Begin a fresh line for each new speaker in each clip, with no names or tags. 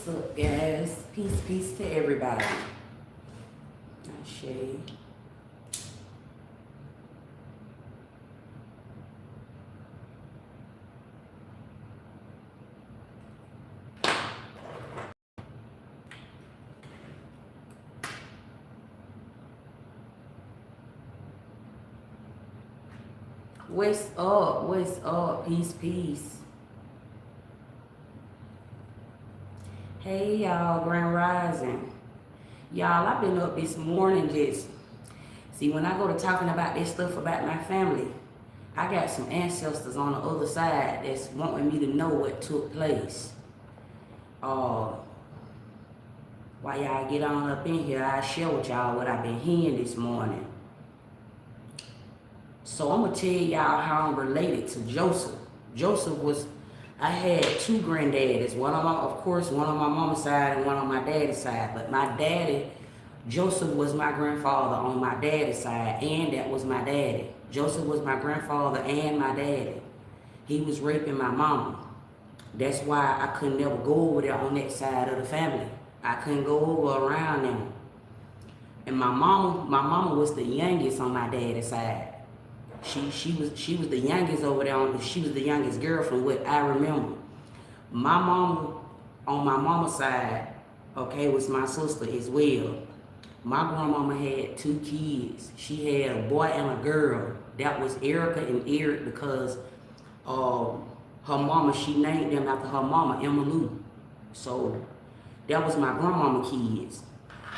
What's up, guys? Peace to everybody. Shade. What's up? What's up? Peace. Hey, y'all, Grand Rising. Y'all, I've been up this morning just... See, when I go to talking about this stuff about my family, I got some ancestors on the other side that's wanting me to know what took place. While y'all get on up in here, I'll share with y'all what I've been hearing this morning. So I'm going to tell y'all how I'm related to Joseph. Joseph was... I had two granddaddies, one on my mama's side and one on my daddy's side. But my daddy, Joseph, was my grandfather on my daddy's side, and that was my daddy. Joseph was my grandfather and my daddy. He was raping my mama. That's why I could never go over there on that side of the family. I couldn't go over around them. And my mama was the youngest on my daddy's side. She was the youngest over there. She was the youngest girl from what I remember. My mama on my mama's side, okay, was my sister as well. My grandmama had two kids. She had a boy and a girl. That was Erica and Eric because her mama, she named them after her mama, Emma Lou. So that was my grandmama kids.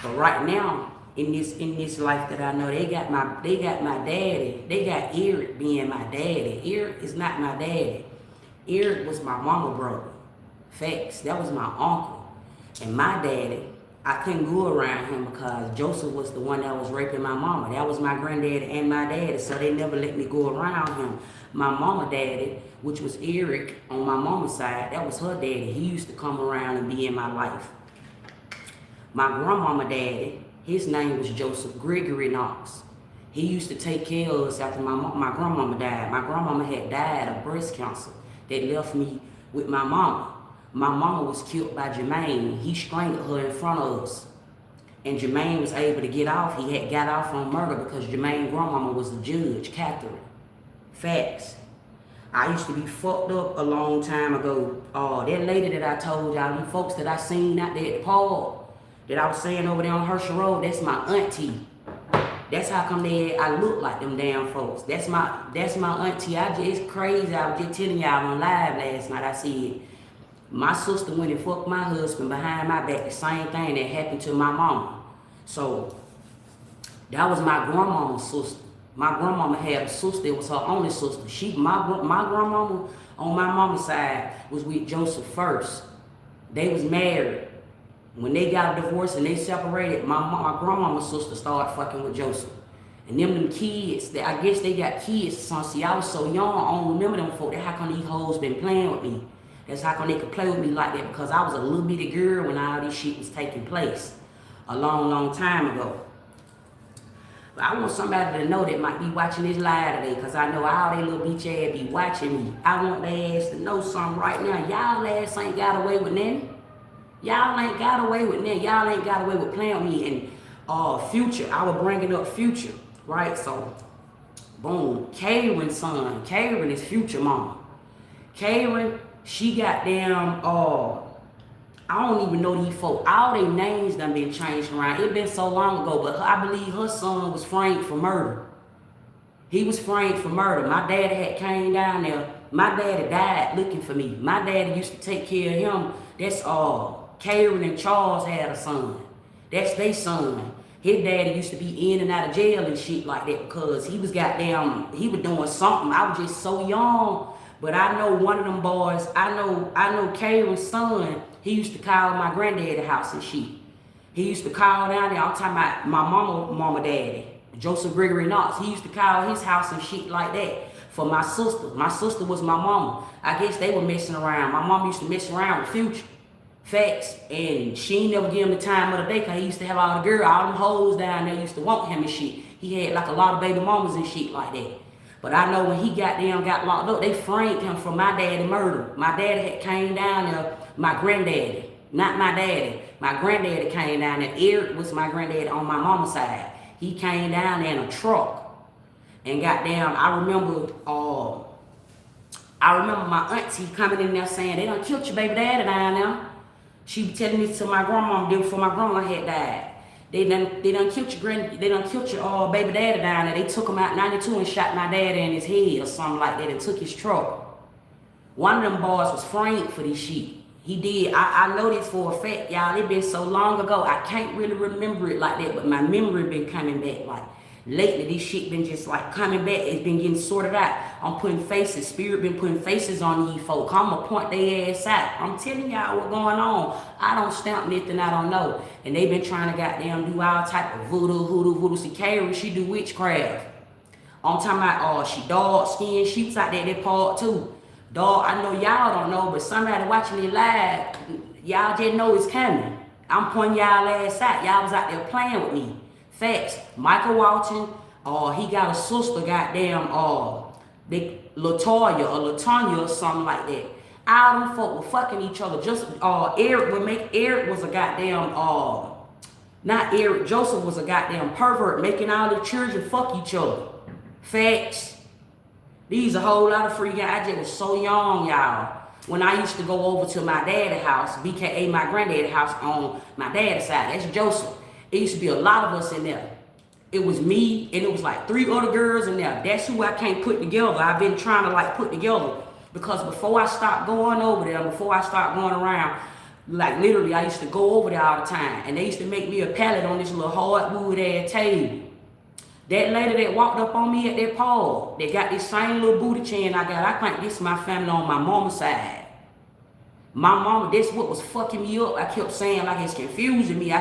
But right now, in this life that I know, they got my daddy. They got Eric being my daddy. Eric is not my daddy. Eric was my mama brother. Facts. That was my uncle. And my daddy, I couldn't go around him because Joseph was the one that was raping my mama. That was my granddaddy and my daddy, so they never let me go around him. My mama daddy, which was Eric on my mama's side, that was her daddy. He used to come around and be in my life. My grandmama daddy, his name was Joseph Gregory Knox. He used to take care of us after my grandmama died. My grandmama had died of breast cancer that left me with my mama. My mama was killed by Jermaine. He strangled her in front of us. And Jermaine was able to get off. He had got off on murder because Jermaine's grandmama was the judge, Catherine. Facts. I used to be fucked up a long time ago. That lady that I told y'all, them folks that I seen out there at Paul, that I was saying over there on Herschel Road, that's my auntie. That's how come I look like them damn folks. That's my auntie. It's crazy. I was just telling y'all on live last night. I said, my sister went and fucked my husband behind my back. The same thing that happened to my mama. So, that was my grandmama's sister. My grandmama had a sister. It was her only sister. My grandmama on my mama's side was with Joseph first. They was married. When they got a divorce and they separated, my grandmama's sister started fucking with Joseph. And them kids, I guess they got kids. So see, I was so young, I don't remember them folks. How come these hoes been playing with me? That's how come they could play with me like that, because I was a little bitty girl when all this shit was taking place a long time ago. But I want somebody to know that might be watching this live today, because I know all they little bitch ass be watching me. I want their ass to know something right now. Y'all ass ain't got away with nothing. Y'all ain't got away with that. Y'all ain't got away with playing with me. And Future, I was bringing up Future, right? So, boom, Karen's son. Karen is Future mama. Karen, she got damn, I don't even know these folks. All their names done been changed around. It been so long ago, but I believe her son was framed for murder. He was framed for murder. My daddy had came down there. My daddy died looking for me. My daddy used to take care of him. That's all. Karen and Charles had a son. That's their son. His daddy used to be in and out of jail and shit like that because he was he was doing something. I was just so young. But I know one of them boys, I know Karen's son, he used to call my granddaddy's house and shit. He used to call down there, I'm talking about my mama daddy, Joseph Gregory Knox. He used to call his house and shit like that for my sister. My sister was my mama. I guess they were messing around. My mom used to mess around with Future. Facts. And she ain't never give him the time of the day because he used to have all the girls, all them hoes down there used to want him and shit. He had like a lot of baby mamas and shit like that. But I know when he got locked up, they framed him for my daddy murder. My daddy had came down there, my granddaddy, Not my daddy. My granddaddy came down there. Eric was my granddaddy on my mama's side. He came down there in a truck. And goddamn, I remember my auntie coming in there saying, they done killed your baby daddy down there. She be telling me to my grandma the day before my grandma had died. They done killed your baby daddy down there. They took him out 92 and shot my daddy in his head or something like that and took his truck. One of them boys was framed for this shit. He did. I know this for a fact, y'all. It been so long ago, I can't really remember it like that, but my memory been coming back. Like, lately, this shit been just like coming back. It's been getting sorted out. I'm putting faces. Spirit been putting faces on these folk. I'm gonna point their ass out. I'm telling y'all what's going on. I don't stamp nothing I don't know. And they been trying to goddamn do all type of voodoo. See, Karen, she do witchcraft. I'm talking about, she dog skin sheeps out there, that part too. Dog, I know y'all don't know, but somebody watching it live, y'all just know it's coming. I'm pointing y'all ass out. Y'all was out there playing with me. Facts. Michael Walton, he got a sister, goddamn, Latoya or Latonya or something like that. All them folk were fucking each other. Just Eric was a goddamn not Eric, Joseph was a goddamn pervert, making all the children fuck each other. Facts. These a whole lot of free guys. I just was so young, y'all. When I used to go over to my daddy's house, BKA my granddaddy's house on my daddy's side, that's Joseph. It used to be a lot of us in there. It was me, and it was like 3 other girls in there. That's who I can't put together. I've been trying to like put together. Because before I stopped going over there, before I started going around, like literally I used to go over there all the time. And they used to make me a pallet on this little hardwood ass table. That lady that walked up on me at that pole, that got this same little booty chin I got, I think this is my family on my mama's side. My mama, that's what was fucking me up. I kept saying like it's confusing me.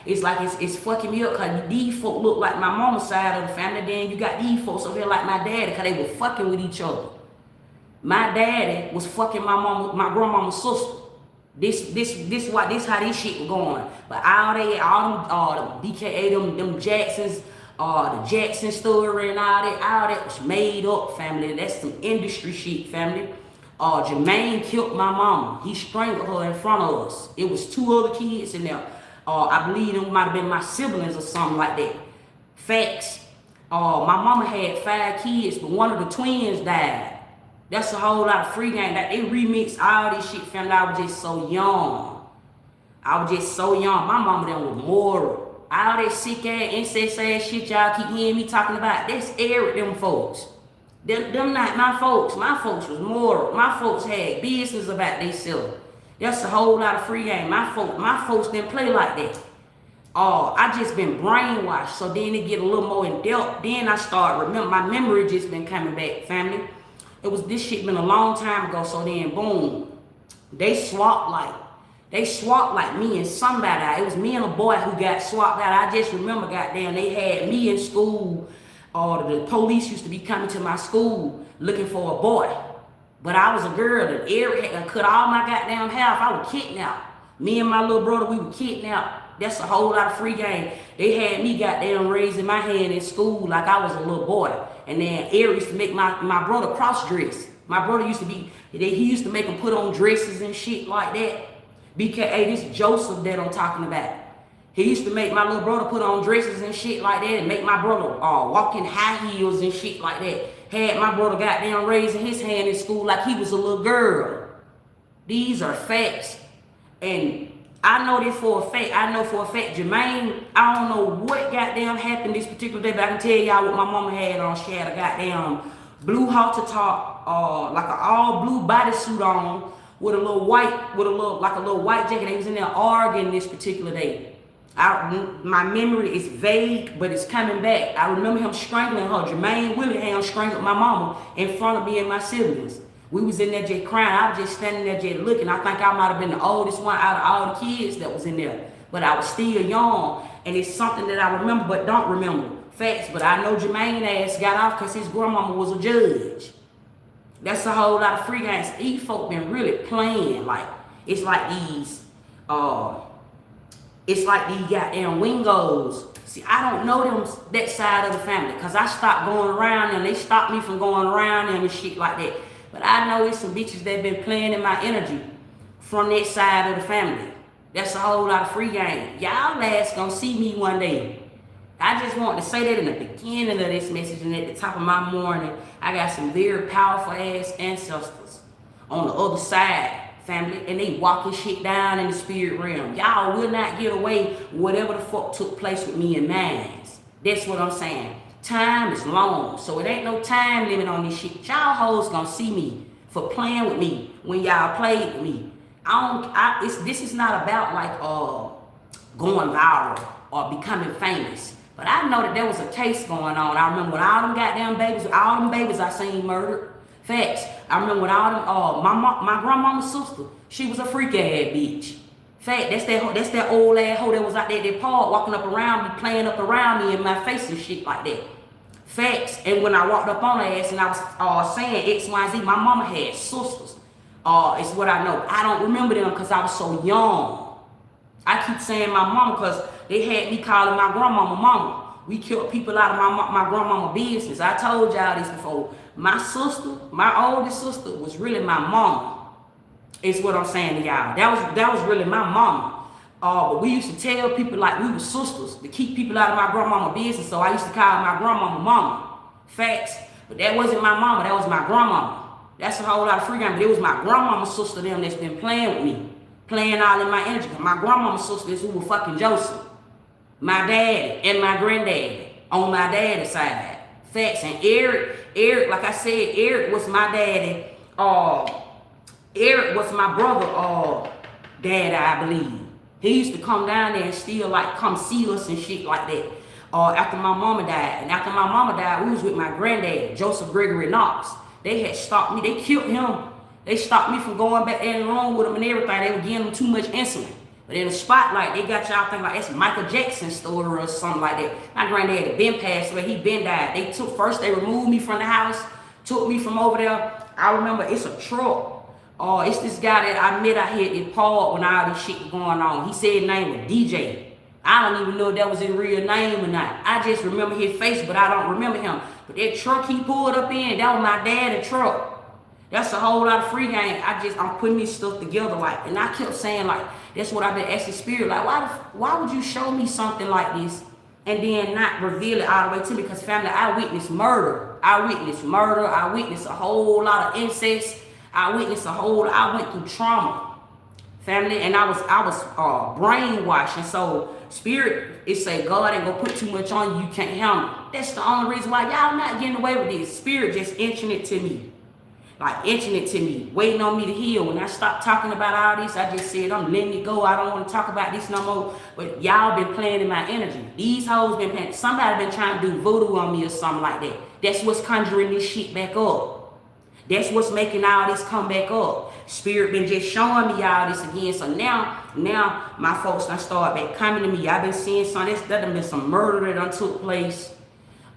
It's like it's fucking me up because these folk look like my mama's side of the family. Then you got these folks over here like my daddy because they were fucking with each other. My daddy was fucking my grandmama's sister. This how this shit was going. But all them DKA, them Jacksons, the Jackson story and all that was made up, family. That's some industry shit, family. Jermaine killed my mama. He strangled her in front of us. It was 2 other kids in there. I believe them might have been my siblings or something like that. Facts. My mama had 5 kids, but one of the twins died. That's a whole lot of free game. Like, they remixed all this shit, family. I was just so young. My mama then was moral. All that sick ass, incest ass shit y'all keep hearing me talking about, that's Eric, them folks. Them not my folks. My folks was moral. My folks had business about themselves. That's a whole lot of free game. My folks didn't play like that. I just been brainwashed. So then it get a little more in depth. Then I start remember my memory just been coming back, family. This shit been a long time ago. So then boom, they swapped like me and somebody. It was me and a boy who got swapped out. I just remember, goddamn, they had me in school. The police used to be coming to my school looking for a boy. But I was a girl, and Eric had cut all my goddamn hair off. I was kidnapped. Me and my little brother, we were kidnapped. That's a whole lot of free game. They had me goddamn raising my hand in school like I was a little boy. And then Eric used to make my brother cross-dress. My brother used to he used to make him put on dresses and shit like that. BKA, this Joseph that I'm talking about. He used to make my little brother put on dresses and shit like that and make my brother walk in high heels and shit like that. Had my brother goddamn raising his hand in school like he was a little girl. These are facts. And I know this for a fact. I know for a fact, Jermaine, I don't know what goddamn happened this particular day, but I can tell y'all what my mama had on. She had a goddamn blue halter top, like an all blue bodysuit on with a little white jacket. They was in there arguing this particular day. My memory is vague, but it's coming back. I remember him strangling her. Jermaine Willingham strangled my mama in front of me and my siblings. We was in there just crying. I was just standing there just looking. I think I might have been the oldest one out of all the kids that was in there. But I was still young, and it's something that I remember but don't remember. Facts, but I know Jermaine ass got off because his grandmama was a judge. That's a whole lot of free games. These folk been really playing. Like, it's like these goddamn wingos. See, I don't know them, that side of the family, because I stopped going around them. They stopped me from going around them and shit like that. But I know it's some bitches that been playing in my energy from that side of the family. That's a whole lot of free game. Y'all ass gonna see me one day. I just want to say that in the beginning of this message and at the top of my morning. I got some very powerful ass ancestors on the other side, family, and they walking shit down in the spirit realm. Y'all will not get away with whatever the fuck took place with me and mine. That's what I'm saying. Time is long, so it ain't no time limit on this shit. Y'all hoes gonna see me for playing with me when y'all played with me. This is not about like going viral or becoming famous. But I know that there was a case going on. I remember when all them goddamn babies, all them babies I seen murdered. Facts. I remember when all them, my grandmama's sister, she was a freak ass bitch. Fact, that's that old ass hoe that was out there at that park walking up around me, playing up around me in my face and shit like that. Facts. And when I walked up on her ass and I was saying X, Y, Z, my mama had sisters. It's what I know. I don't remember them because I was so young. I keep saying my mama because they had me calling my grandmama mama. We killed people out of my grandmama business. I told y'all this before. My sister, my oldest sister, was really my mama. It's what I'm saying to y'all. That was really my mama. But we used to tell people like we were sisters to keep people out of my grandmama business. So I used to call my grandmama mama. Facts. But that wasn't my mama. That was my grandmama. That's a whole lot of free game. But it was my grandmama's sister them that's been playing with me. Playing all in my energy. My grandmama's sister is who was fucking Joseph. My dad and my granddad on my daddy's side. Facts. And Eric, like I said, Eric was my daddy. Eric was my brother, dad, I believe. He used to come down there and still like come see us and shit like that. After my mama died. And after my mama died, we was with my granddad, Joseph Gregory Knox. They had stopped me. They killed him. They stopped me from going back in the room with him and everything. They were giving him too much insulin. But in the spotlight, they got y'all thinking like that's Michael Jackson's story or something like that. My granddad had been passed away. He been died. They removed me from the house, took me from over there. I remember it's a truck. It's this guy that I met out here in Paul when all this shit was going on. He said his name was DJ. I don't even know if that was his real name or not. I just remember his face, but I don't remember him. But that truck he pulled up in, that was my dad's truck. That's a whole lot of free game. I'm putting this stuff together like, and I kept saying like, that's what I've been asking spirit. Like, why would you show me something like this and then not reveal it all the way to me? Because family, I witnessed murder. I witnessed a whole lot of incest. I went through trauma, family, and I was brainwashed. And so spirit, it say God ain't gonna put too much on you, you can't handle it. That's the only reason why y'all not getting away with this. Spirit just inching it to me, waiting on me to heal. When I stopped talking about all this, I just said I'm letting it go. I don't want to talk about this no more. But y'all been playing in my energy. These hoes been playing. Somebody been trying to do voodoo on me or something like that. That's what's conjuring this shit back up. That's what's making all this come back up. Spirit been just showing me all this again. So now my folks done start back coming to me. I've been seeing some, that done been some murder that done took place.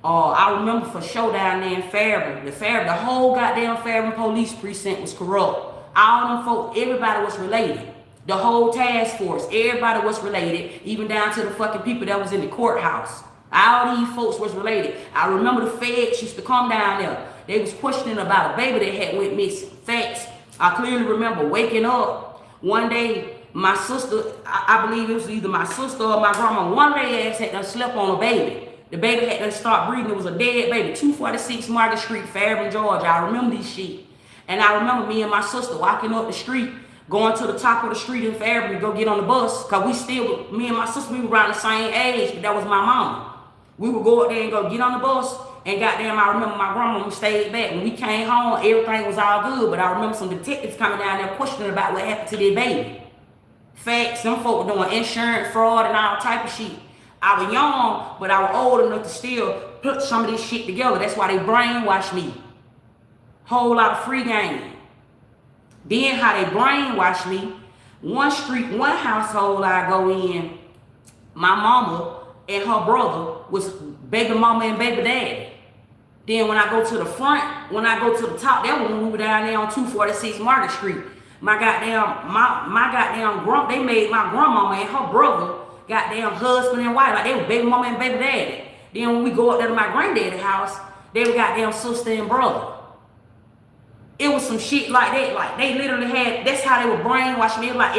I remember for sure down there in Fairburn. The whole goddamn Fairburn police precinct was corrupt. All them folks, everybody was related. The whole task force, everybody was related, even down to the fucking people that was in the courthouse. All these folks was related. I remember the feds used to come down there. They was questioning about a baby that had went missing. Facts. I clearly remember waking up one day. My sister, I believe it was either my sister or my grandma, one of their ass had done slept on a baby. The baby had done start breathing. It was a dead baby. 246 Market Street, Fairburn, Georgia. I remember this shit. And I remember me and my sister walking up the street, going to the top of the street in Fairburn to go get on the bus. Because me and my sister, we were around the same age, but that was my mama. We would go up there and go get on the bus. And goddamn, I remember my grandma stayed back. When we came home, everything was all good. But I remember some detectives coming down there questioning about what happened to their baby. Facts, some folk were doing insurance fraud and all type of shit. I was young, but I was old enough to still put some of this shit together. That's why they brainwashed me. Whole lot of free game. Then how they brainwashed me. One household I go in, my mama and her brother was baby mama and baby daddy. Then when I go to the front, when I go to the top, that was when we were down there on 246 Market Street. My goddamn they made my grandmama and her brother goddamn husband and wife. Like they were baby mama and baby daddy. Then when we go up there to my granddaddy's house, they were goddamn sister and brother. It was some shit like that. Like they literally had, that's how they were brainwashing me. Like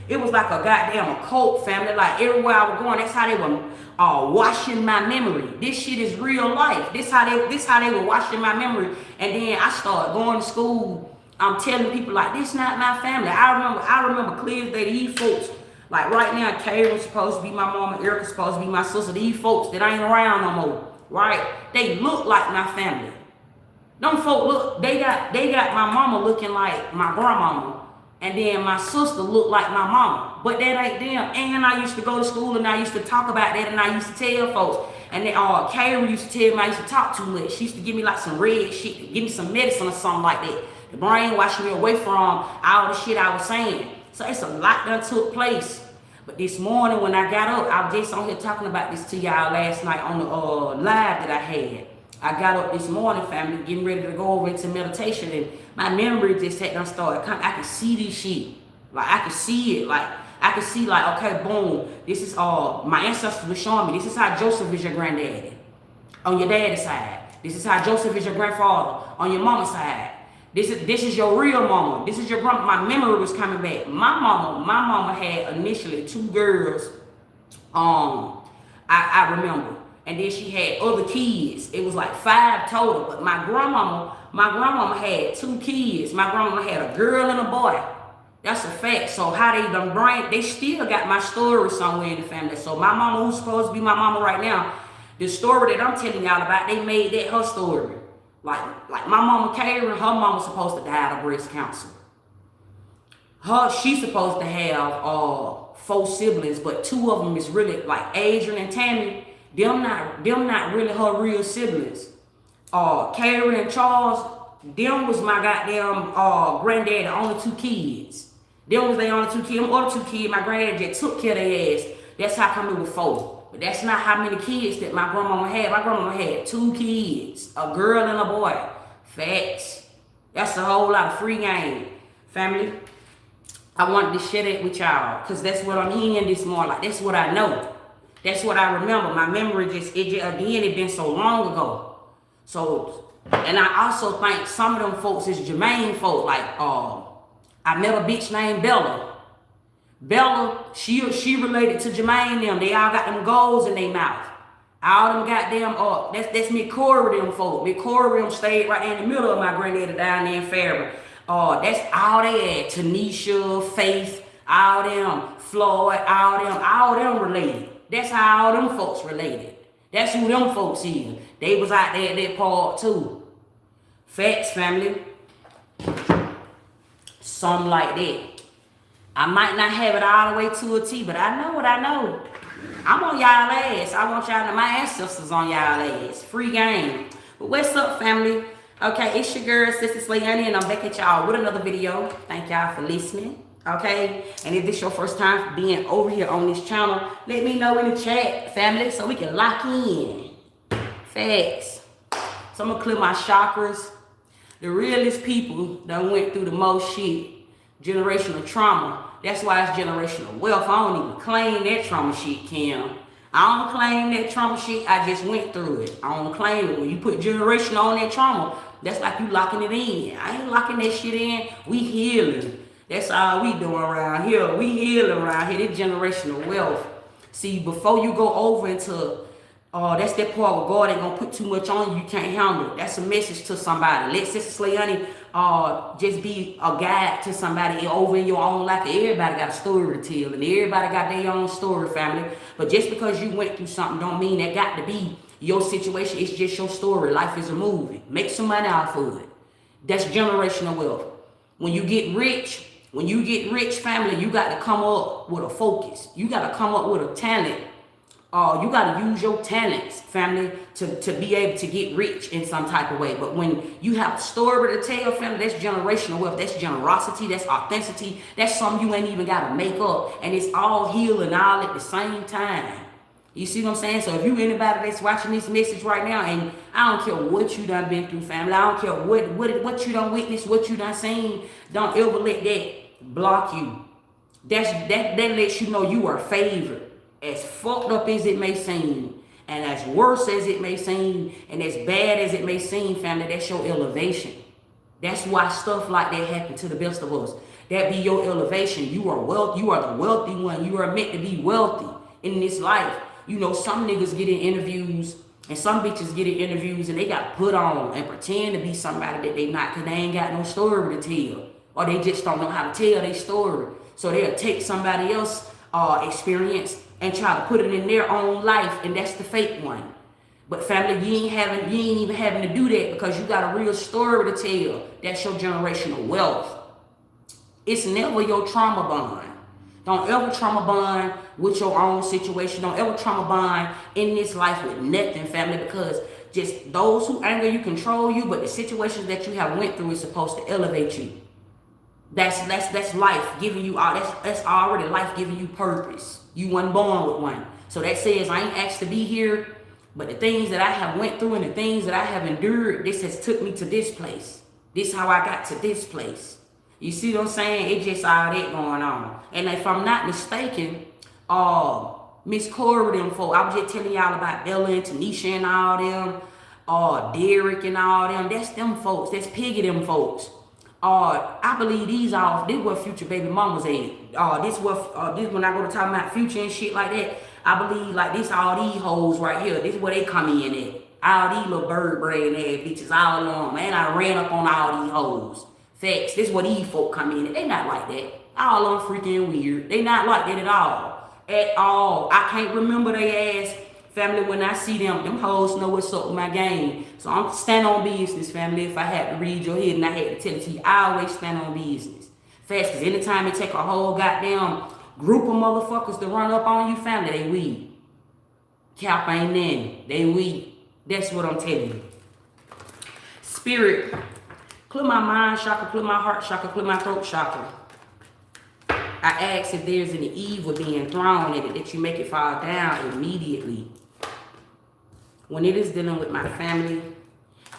It was like a goddamn cult, family. Like everywhere I was going, that's how they were washing my memory. This shit is real life. This how they were washing my memory. And then I started going to school. I'm telling people like, this not my family. I remember clear as day, these folks, like right now, Karen's supposed to be my mama, Erica's supposed to be my sister. These folks that ain't around no more, right? They look like my family. Them folk look, they got my mama looking like my grandmama. And then my sister looked like my mama. But that ain't them. And I used to go to school and I used to talk about that and I used to tell folks. And then Karen used to tell me I used to talk too much. She used to give me like some red shit, give me some medicine or something like that. The brainwashing me away from all the shit I was saying. So it's a lot that took place. But this morning when I got up, I was just on here talking about this to y'all last night on the live that I had. I got up this morning, family, getting ready to go over into meditation, and my memory just had done started. I could see this shit. Like, I could see it. Like, I could see, like, okay, boom, this is my ancestors were showing me. This is how Joseph is your granddaddy on your daddy's side. This is how Joseph is your grandfather on your mama's side. This is your real mama. This is your grandma. My memory was coming back. My mama had initially 2 girls. I remember. And then she had other kids. It was like 5 total. But my grandmama had 2 kids. My grandmama had a girl and a boy. That's a fact. So how they still got my story somewhere in the family. So my mama, who's supposed to be my mama right now, the story that I'm telling y'all about, they made that her story. Like my mama Karen, her mama's supposed to die of breast cancer. She's supposed to have 4 siblings, but 2 of them is really like Adrian and Tammy. Them not really her real siblings. Karen and Charles, them was my goddamn granddad, the only 2 kids. Them was their only 2 kids. Them other 2 kids, my granddad just took care of their ass. That's how come it was 4. But that's not how many kids that my grandmama had. My grandmama had 2 kids, a girl and a boy. Facts. That's a whole lot of free game, family. I wanted to share that with y'all, because that's what I'm hearing this morning. Like, that's what I know. That's what I remember. My memory it been so long ago. So, and I also think some of them folks is Jermaine folk. Like, I met a bitch named Bella. Bella, she related to Jermaine them. They all got them goals in their mouth. All them goddamn, that's me Corey them folk. Me Corey them stayed right in the middle of my granddaddy down there in Fairburn. That's all they had. Tanisha, Faith, all them, Floyd, all them related. That's how all them folks related. That's who them folks is. They was out there at that part too. Facts, family. Something like that. I might not have it all the way to a T, but I know what I know. I'm on y'all ass. I want y'all to know my ancestors on y'all ass. Free game. But what's up, family? Okay, it's your girl, Sister Slayani, and I'm back at y'all with another video. Thank y'all for listening. Okay, and if this your first time being over here on this channel, let me know in the chat, family, so we can lock in. Facts. So I'm gonna clear my chakras. The realest people that went through the most shit, generational trauma. That's why it's generational wealth. I don't even claim that trauma shit, Kim. I don't claim that trauma shit. I just went through it. I don't claim it. When you put generational on that trauma, that's like you locking it in. I ain't locking that shit in. We healing. That's all we doing around here. We healing around here. This generational wealth. See, before you go over into, that's that part where God ain't gonna put too much on you. You can't handle it. That's a message to somebody. Let Sister Slayani just be a guide to somebody over in your own life. Everybody got a story to tell, and everybody got their own story, family. But just because you went through something don't mean that got to be your situation. It's just your story. Life is a movie. Make some money out of it. That's generational wealth. When you get rich, family, you got to come up with a focus. You got to come up with a talent. You got to use your talents, family, to be able to get rich in some type of way. But when you have a story to tell, family, that's generational wealth. That's generosity. That's authenticity. That's something you ain't even got to make up. And it's all healing all at the same time. You see what I'm saying? So if you anybody that's watching this message right now, and I don't care what you done been through, family. I don't care what you done witnessed, what you done seen. Don't ever let that block you. That lets you know you are favored. As fucked up as it may seem, and as worse as it may seem, and as bad as it may seem, family, that's your elevation. That's why stuff like that happen to the best of us. That be your elevation. You are wealth. You are the wealthy one. You are meant to be wealthy in this life. You know, some niggas get in interviews and some bitches get in interviews and they got put on and pretend to be somebody that they not, because they ain't got no story to tell. Or they just don't know how to tell their story. So they'll take somebody else's experience and try to put it in their own life, and that's the fake one. But family, you ain't even having to do that, because you got a real story to tell. That's your generational wealth. It's never your trauma bond. Don't ever trauma bond with your own situation. Don't ever trauma bond in this life with nothing, family, because just those who anger you control you, but the situations that you have went through is supposed to elevate you. That's life giving you all. That's already life giving you purpose. You wasn't born with one. So that says I ain't asked to be here, but the things that I have went through and the things that I have endured, this has took me to this place. This is how I got to this place. You see what I'm saying? It's just all that going on. And if I'm not mistaken, Miss Corey them folk, I was just telling y'all about Bella and Tanisha and all them, Derek and all them. That's them folks. That's Piggy them folks. I believe this what future baby mamas ain't. This when I go to talk about future and shit like that, I believe like this all these hoes right here. This is where they come in at. All these little bird brain ass bitches all along. Man, I ran up on all these hoes. Facts. This is what these folk come in at. They not like that. All on freaking weird. They not like that at all. At all. I can't remember they ass. Family, when I see them hoes know what's up with my game. So I'm stand on business, family. If I had to read your head and I had to tell it to you, I always stand on business. Fast, because anytime it take a whole goddamn group of motherfuckers to run up on you, family, they weak. Cap ain't in. They weak. That's what I'm telling you. Spirit, clear my mind chakra, clear my heart chakra, clear my throat chakra. I ask if there's any evil being thrown at it, that you make it fall down immediately. When it is dealing with my family,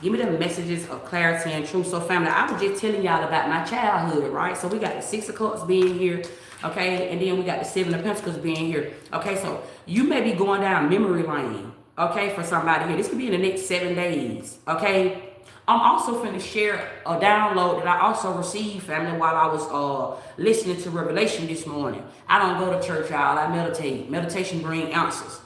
give me the messages of clarity and truth. So family, I was just telling y'all about my childhood, right? So we got the 6 of Cups being here, okay? And then we got the 7 of Pentacles being here. Okay, so you may be going down memory lane, okay, for somebody here. This could be in the next 7 days, okay? I'm also finna share a download that I also received, family, while I was listening to Revelation this morning. I don't go to church, y'all. I meditate. Meditation brings answers.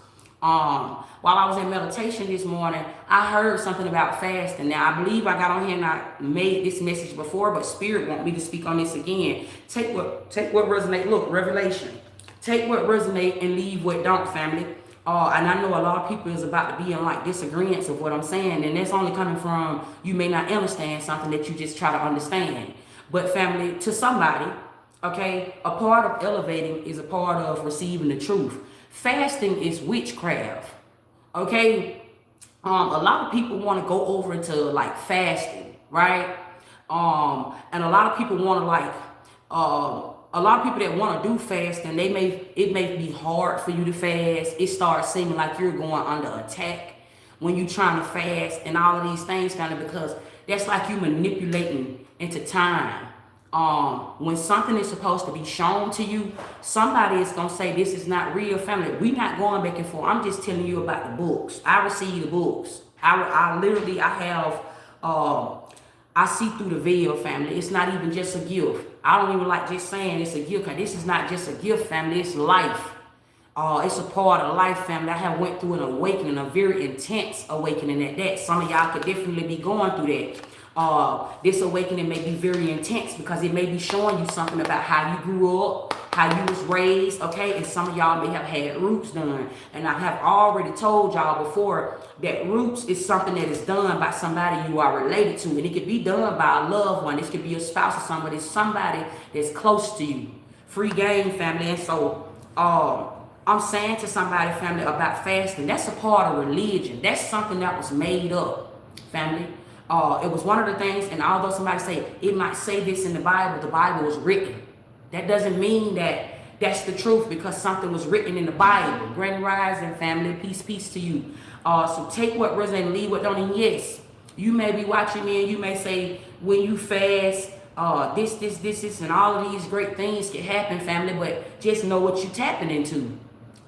While I was in meditation this morning, I heard something about fasting. Now, I believe I got on here and I made this message before, but Spirit want me to speak on this again. Take what resonate. Look, Revelation. Take what resonate and leave what don't, family. And I know a lot of people is about to be in like disagreements of what I'm saying, and that's only coming from you may not understand something that you just try to understand. But family, to somebody, okay, a part of elevating is a part of receiving the truth. Fasting is witchcraft, okay? A lot of people want to go over into like fasting, right? And a lot of people want to like, a lot of people that want to do fasting, it may be hard for you to fast. It starts seeming like you're going under attack when you're trying to fast and all of these things, family, because that's like you manipulating into time. When something is supposed to be shown to you, somebody is going to say this is not real, family. We're not going back and forth. I'm just telling you about the books. I receive the books. I see through the veil, family. It's not even just a gift. I don't even like just saying it's a gift, because this is not just a gift, family. It's life. It's a part of life, family. I have went through an awakening, a very intense awakening at that. Some of y'all could definitely be going through that. This awakening may be very intense because it may be showing you something about how you grew up, how you was raised, okay? And some of y'all may have had roots done. And I have already told y'all before that roots is something that is done by somebody you are related to. And it could be done by a loved one. This could be a spouse or somebody that's close to you. Free game, family. And so I'm saying to somebody, family, about fasting. That's a part of religion. That's something that was made up, family. It was one of the things, and although somebody say it might say this in the Bible was written. That doesn't mean that that's the truth because something was written in the Bible. Grand rising, family, peace to you. So take what resonates and leave what don't. And yes, you may be watching me and you may say when you fast, this, and all of these great things can happen, family. But just know what you're tapping into.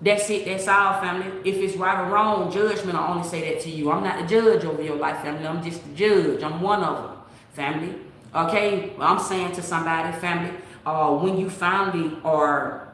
That's it. That's all, family. If it's right or wrong, judgment, I'll only say that to you. I'm not the judge over your life, family. I'm just the judge. I'm one of them, family. Okay, I'm saying to somebody, family, when you finally are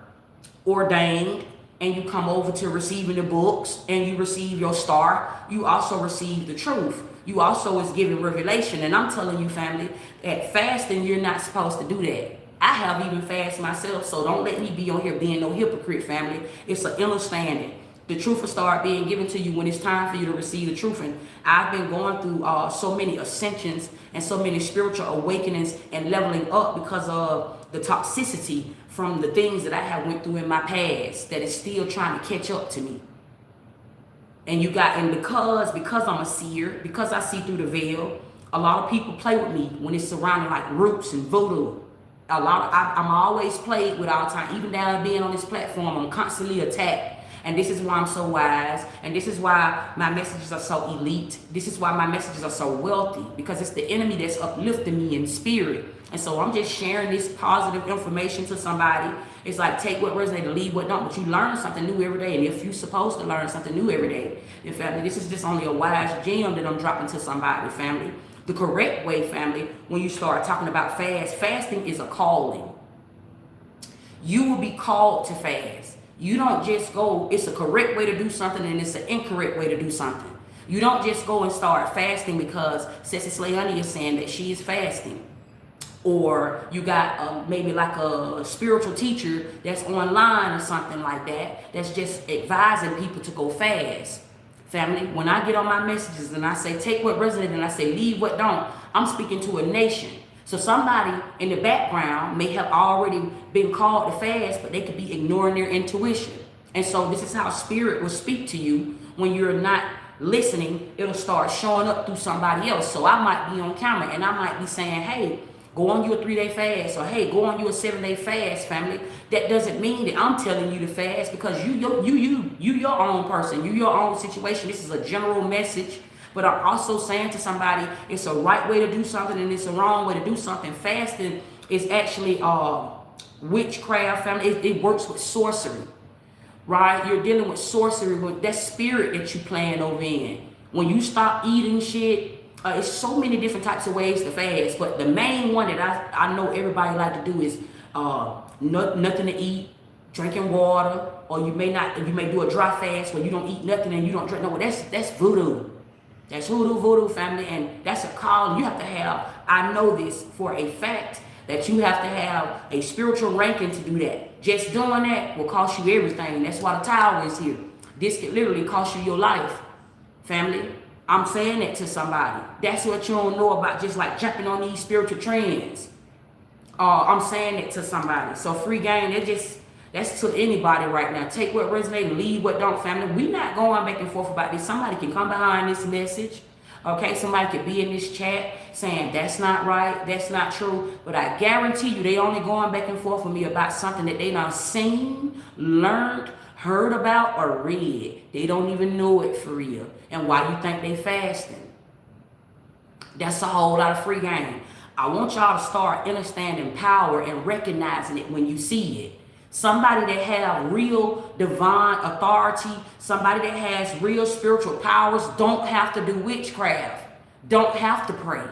ordained and you come over to receiving the books and you receive your star, you also receive the truth. You also is given revelation. And I'm telling you, family, at fasting, you're not supposed to do that. I have even fasted myself, so don't let me be on here being no hypocrite, family. It's an understanding. The truth will start being given to you when it's time for you to receive the truth. And I've been going through so many ascensions and so many spiritual awakenings and leveling up because of the toxicity from the things that I have went through in my past that is still trying to catch up to me. And because I'm a seer, because I see through the veil, a lot of people play with me when it's surrounding like roots and voodoo. I'm always played with all the time. Even down being on this platform, I'm constantly attacked. And this is why I'm so wise. And this is why my messages are so elite. This is why my messages are so wealthy. Because it's the enemy that's uplifting me in spirit. And so I'm just sharing this positive information to somebody. It's like take what resonates and leave what don't. But you learn something new every day. And if you're supposed to learn something new every day, in family, this is just only a wise gem that I'm dropping to somebody, family. The correct way, family, when you start talking about fasting is a calling. You will be called to fast. You don't just go, it's a correct way to do something and it's an incorrect way to do something. You don't just go and start fasting because Ceci Slayani is saying that she is fasting. Or you got maybe like a spiritual teacher that's online or something like that that's just advising people to go fast. Family, when I get on my messages and I say take what resonates and I say leave what don't, I'm speaking to a nation. So somebody in the background may have already been called to fast, but they could be ignoring their intuition. And so this is how spirit will speak to you when you're not listening. It'll start showing up through somebody else. So I might be on camera and I might be saying, hey, go on you a 3-day fast, or hey, go on you a 7-day fast, family. That doesn't mean that I'm telling you to fast because you your own person, you your own situation. This is a general message. But I'm also saying to somebody, it's a right way to do something and it's a wrong way to do something. Fasting is actually witchcraft, family. It works with sorcery, right? You're dealing with sorcery, with that spirit that you playing over in. When you stop eating shit, it's so many different types of ways to fast. But the main one that I know everybody like to do is nothing to eat, drinking water, or you may do a dry fast where you don't eat nothing and you don't drink. No, that's voodoo. That's voodoo, family, and that's a call. You have to have, I know this for a fact, that you have to have a spiritual ranking to do that. Just doing that will cost you everything. That's why the tower is here. This could literally cost you your life, family. I'm saying that to somebody. That's what you don't know about just like jumping on these spiritual trends. I'm saying it to somebody. So free game, that's to anybody right now. Take what resonates, leave what don't, family. We not going back and forth about this. Somebody can come behind this message. Okay, somebody could be in this chat saying that's not right, that's not true. But I guarantee you they only going back and forth with me about something that they done seen, learned, heard about, or read. They don't even know it for real. And why you think they fasting? That's a whole lot of free game. I want y'all to start understanding power and recognizing it when you see it. Somebody that have real divine authority, somebody that has real spiritual powers don't have to do witchcraft, don't have to pray.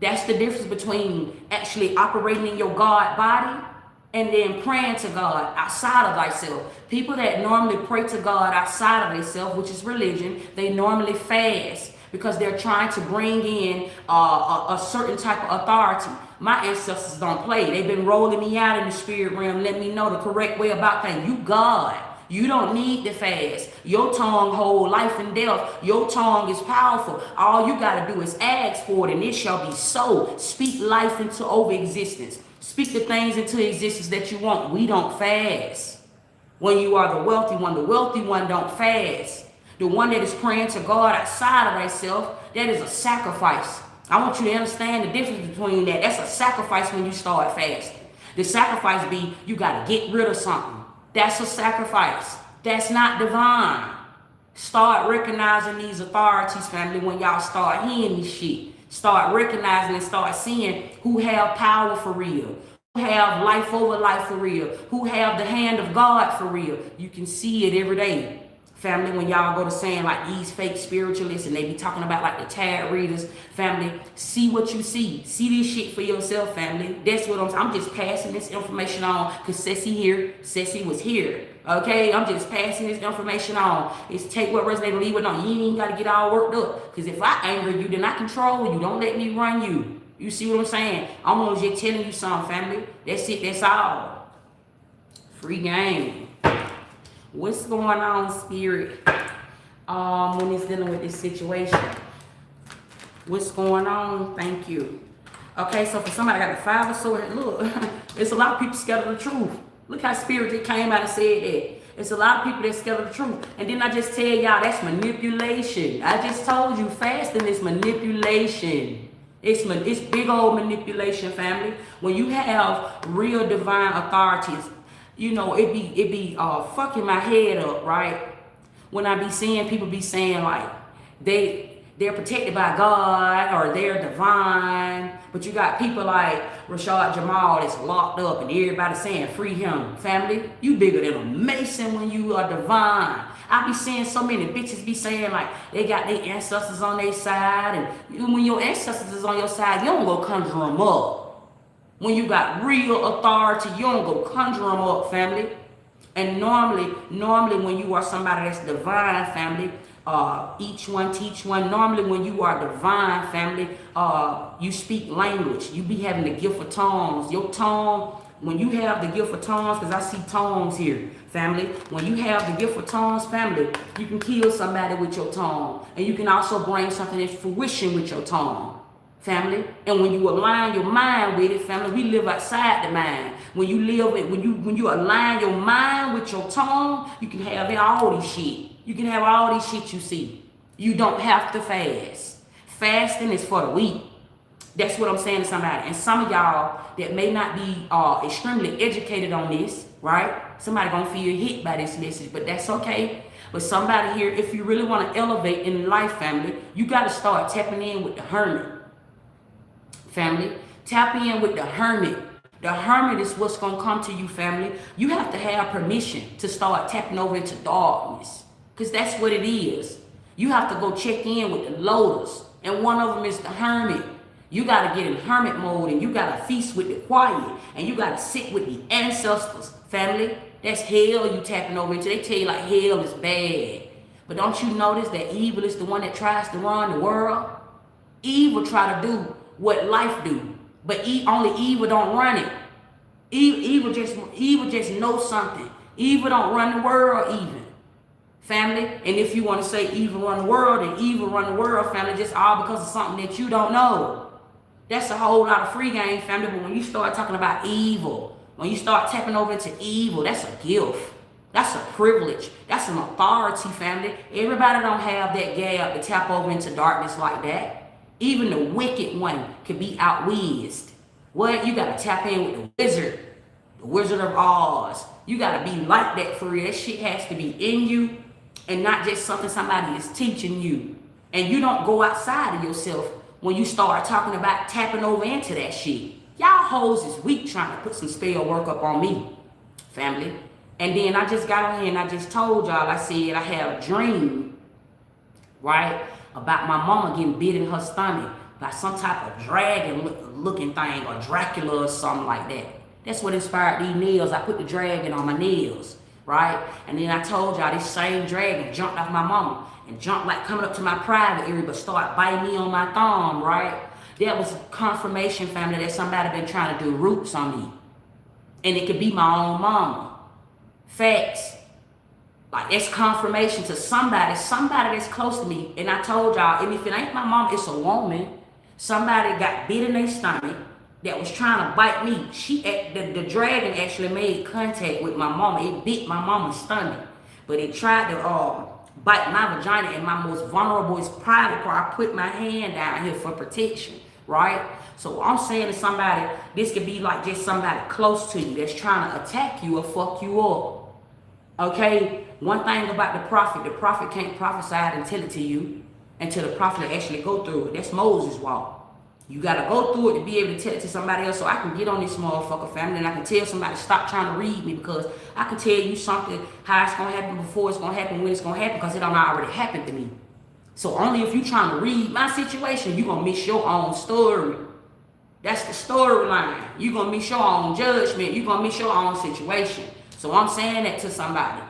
That's the difference between actually operating in your God body and then praying to God outside of thyself. People that normally pray to God outside of themselves, which is religion, they normally fast because they're trying to bring in a certain type of authority. My ancestors don't play. They've been rolling me out in the spirit realm, letting me know the correct way about things. You God. You don't need to fast. Your tongue hold life and death. Your tongue is powerful. All you got to do is ask for it, and it shall be so. Speak life into over existence. Speak the things into existence that you want. We don't fast. When you are the wealthy one don't fast. The one that is praying to God outside of thyself, that is a sacrifice. I want you to understand the difference between that. That's a sacrifice when you start fasting. The sacrifice be you got to get rid of something. That's a sacrifice. That's not divine. Start recognizing these authorities, family, when y'all start hearing this shit. Start recognizing and start seeing who have power for real, who have life over life for real, who have the hand of God for real. You can see it every day. Family, when y'all go to saying like these fake spiritualists and they be talking about like the tarot readers, family, see what you see. See this shit for yourself, family. That's what I'm just passing this information on because Ceci here, Ceci was here. Okay, I'm just passing this information on. It's take what resonates and leave it on. You ain't got to get all worked up because if I anger you, then I control you. Don't let me run you. You see what I'm saying? I'm only just telling you something, family. That's it, that's all. Free game. What's going on, spirit? When it's dealing with this situation. What's going on? Thank you. Okay, so for somebody got the 5 of swords, look, it's a lot of people scared of the truth. Look how spirit just came out and said that. It's a lot of people that scared of the truth. And then I just tell y'all that's manipulation. I just told you fasting is manipulation. It's big old manipulation, family. When you have real divine authorities, you know, it be fucking my head up, right? When I be seeing people be saying like they're protected by God or they're divine, but you got people like Rashad Jamal that's locked up and everybody saying free him. Family, you bigger than a Mason when you are divine. I be seeing so many bitches be saying like they got their ancestors on their side, and when your ancestors is on your side, you don't go conjure them up. When you got real authority, you don't go conjure them up, family. And normally when you are somebody that's divine, family, each one teach one. Normally when you are divine, family, you speak language. You be having the gift of tongues. Your tongue, when you have the gift of tongues, because I see tongues here, family. When you have the gift of tongues, family, you can kill somebody with your tongue. And you can also bring something into fruition with your tongue. Family, and when you align your mind with it, family, we live outside the mind. When you live it, when you align your mind with your tongue, you can have all these shit. You can have all these shit you see. You don't have to fast. Fasting is for the weak. That's what I'm saying to somebody. And some of y'all that may not be extremely educated on this, right? Somebody gonna feel hit by this message, but that's okay. But somebody here, if you really want to elevate in life, family, you got to start tapping in with the hermit. Family, tap in with the hermit. The hermit is what's going to come to you, family. You have to have permission to start tapping over into darkness, because that's what it is. You have to go check in with the lotus, and one of them is the hermit. You got to get in hermit mode, and you got to feast with the quiet, and you got to sit with the ancestors, family. That's hell you tapping over into. They tell you like hell is bad, but don't you notice that evil is the one that tries to run the world? Evil try to do what life do, but only evil don't run it. Evil just knows something. Evil don't run the world even, family. And if you want to say evil run the world, then evil run the world, family, just all because of something that you don't know. That's a whole lot of free game, family. But when you start talking about evil, when you start tapping over into evil, that's a gift. That's a privilege. That's an authority, family. Everybody don't have that gap to tap over into darkness like that. Even the wicked one can be outwizzed. What? You got to tap in with the Wizard of Oz. You got to be like that for real. That shit has to be in you and not just something somebody is teaching you. And you don't go outside of yourself when you start talking about tapping over into that shit. Y'all hoes is weak trying to put some spell work up on me, family. And then I just got on here and I just told y'all, I said I had a dream, right? About my mama getting bit in her stomach by some type of dragon looking thing or Dracula or something like that. That's what inspired these nails. I put the dragon on my nails, right? And then I told y'all this same dragon jumped off my mama and jumped like coming up to my private area but started biting me on my thumb, right? That was confirmation, family, that somebody been trying to do roots on me. And it could be my own mama. Facts. Like, it's confirmation to somebody that's close to me. And I told y'all, and if it ain't my mom, it's a woman. Somebody got bit in their stomach that was trying to bite me. The dragon actually made contact with my mama. It bit my mama's stomach. But it tried to bite my vagina and my most vulnerable private part. I put my hand down here for protection, right? So I'm saying to somebody, this could be like just somebody close to you that's trying to attack you or fuck you up. Okay? One thing about the prophet can't prophesy and tell it to you until the prophet actually go through it. That's Moses' walk. You gotta go through it to be able to tell it to somebody else, so I can get on this motherfucker, family, and I can tell somebody stop trying to read me, because I can tell you something, how it's gonna happen, before it's gonna happen, when it's gonna happen, because it don't already happen to me. So only if you trying to read my situation, you gonna miss your own story. That's the storyline. You gonna miss your own judgment. You gonna miss your own situation. So I'm saying that to somebody.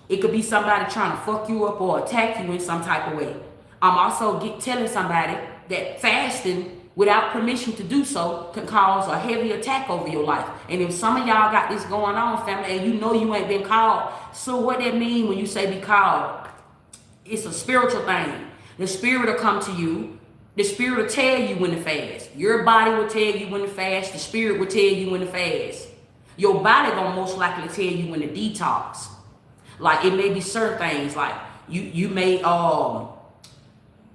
It could be somebody trying to fuck you up or attack you in some type of way. I'm also telling somebody that fasting without permission to do so can cause a heavy attack over your life. And if some of y'all got this going on, family, and you know you ain't been called, so what that mean when you say be called? It's a spiritual thing. The spirit will come to you. The spirit will tell you when to fast. Your body will tell you when to fast. The spirit will tell you when to fast. Your body gonna most likely tell you when to detox. Like it may be certain things, like you may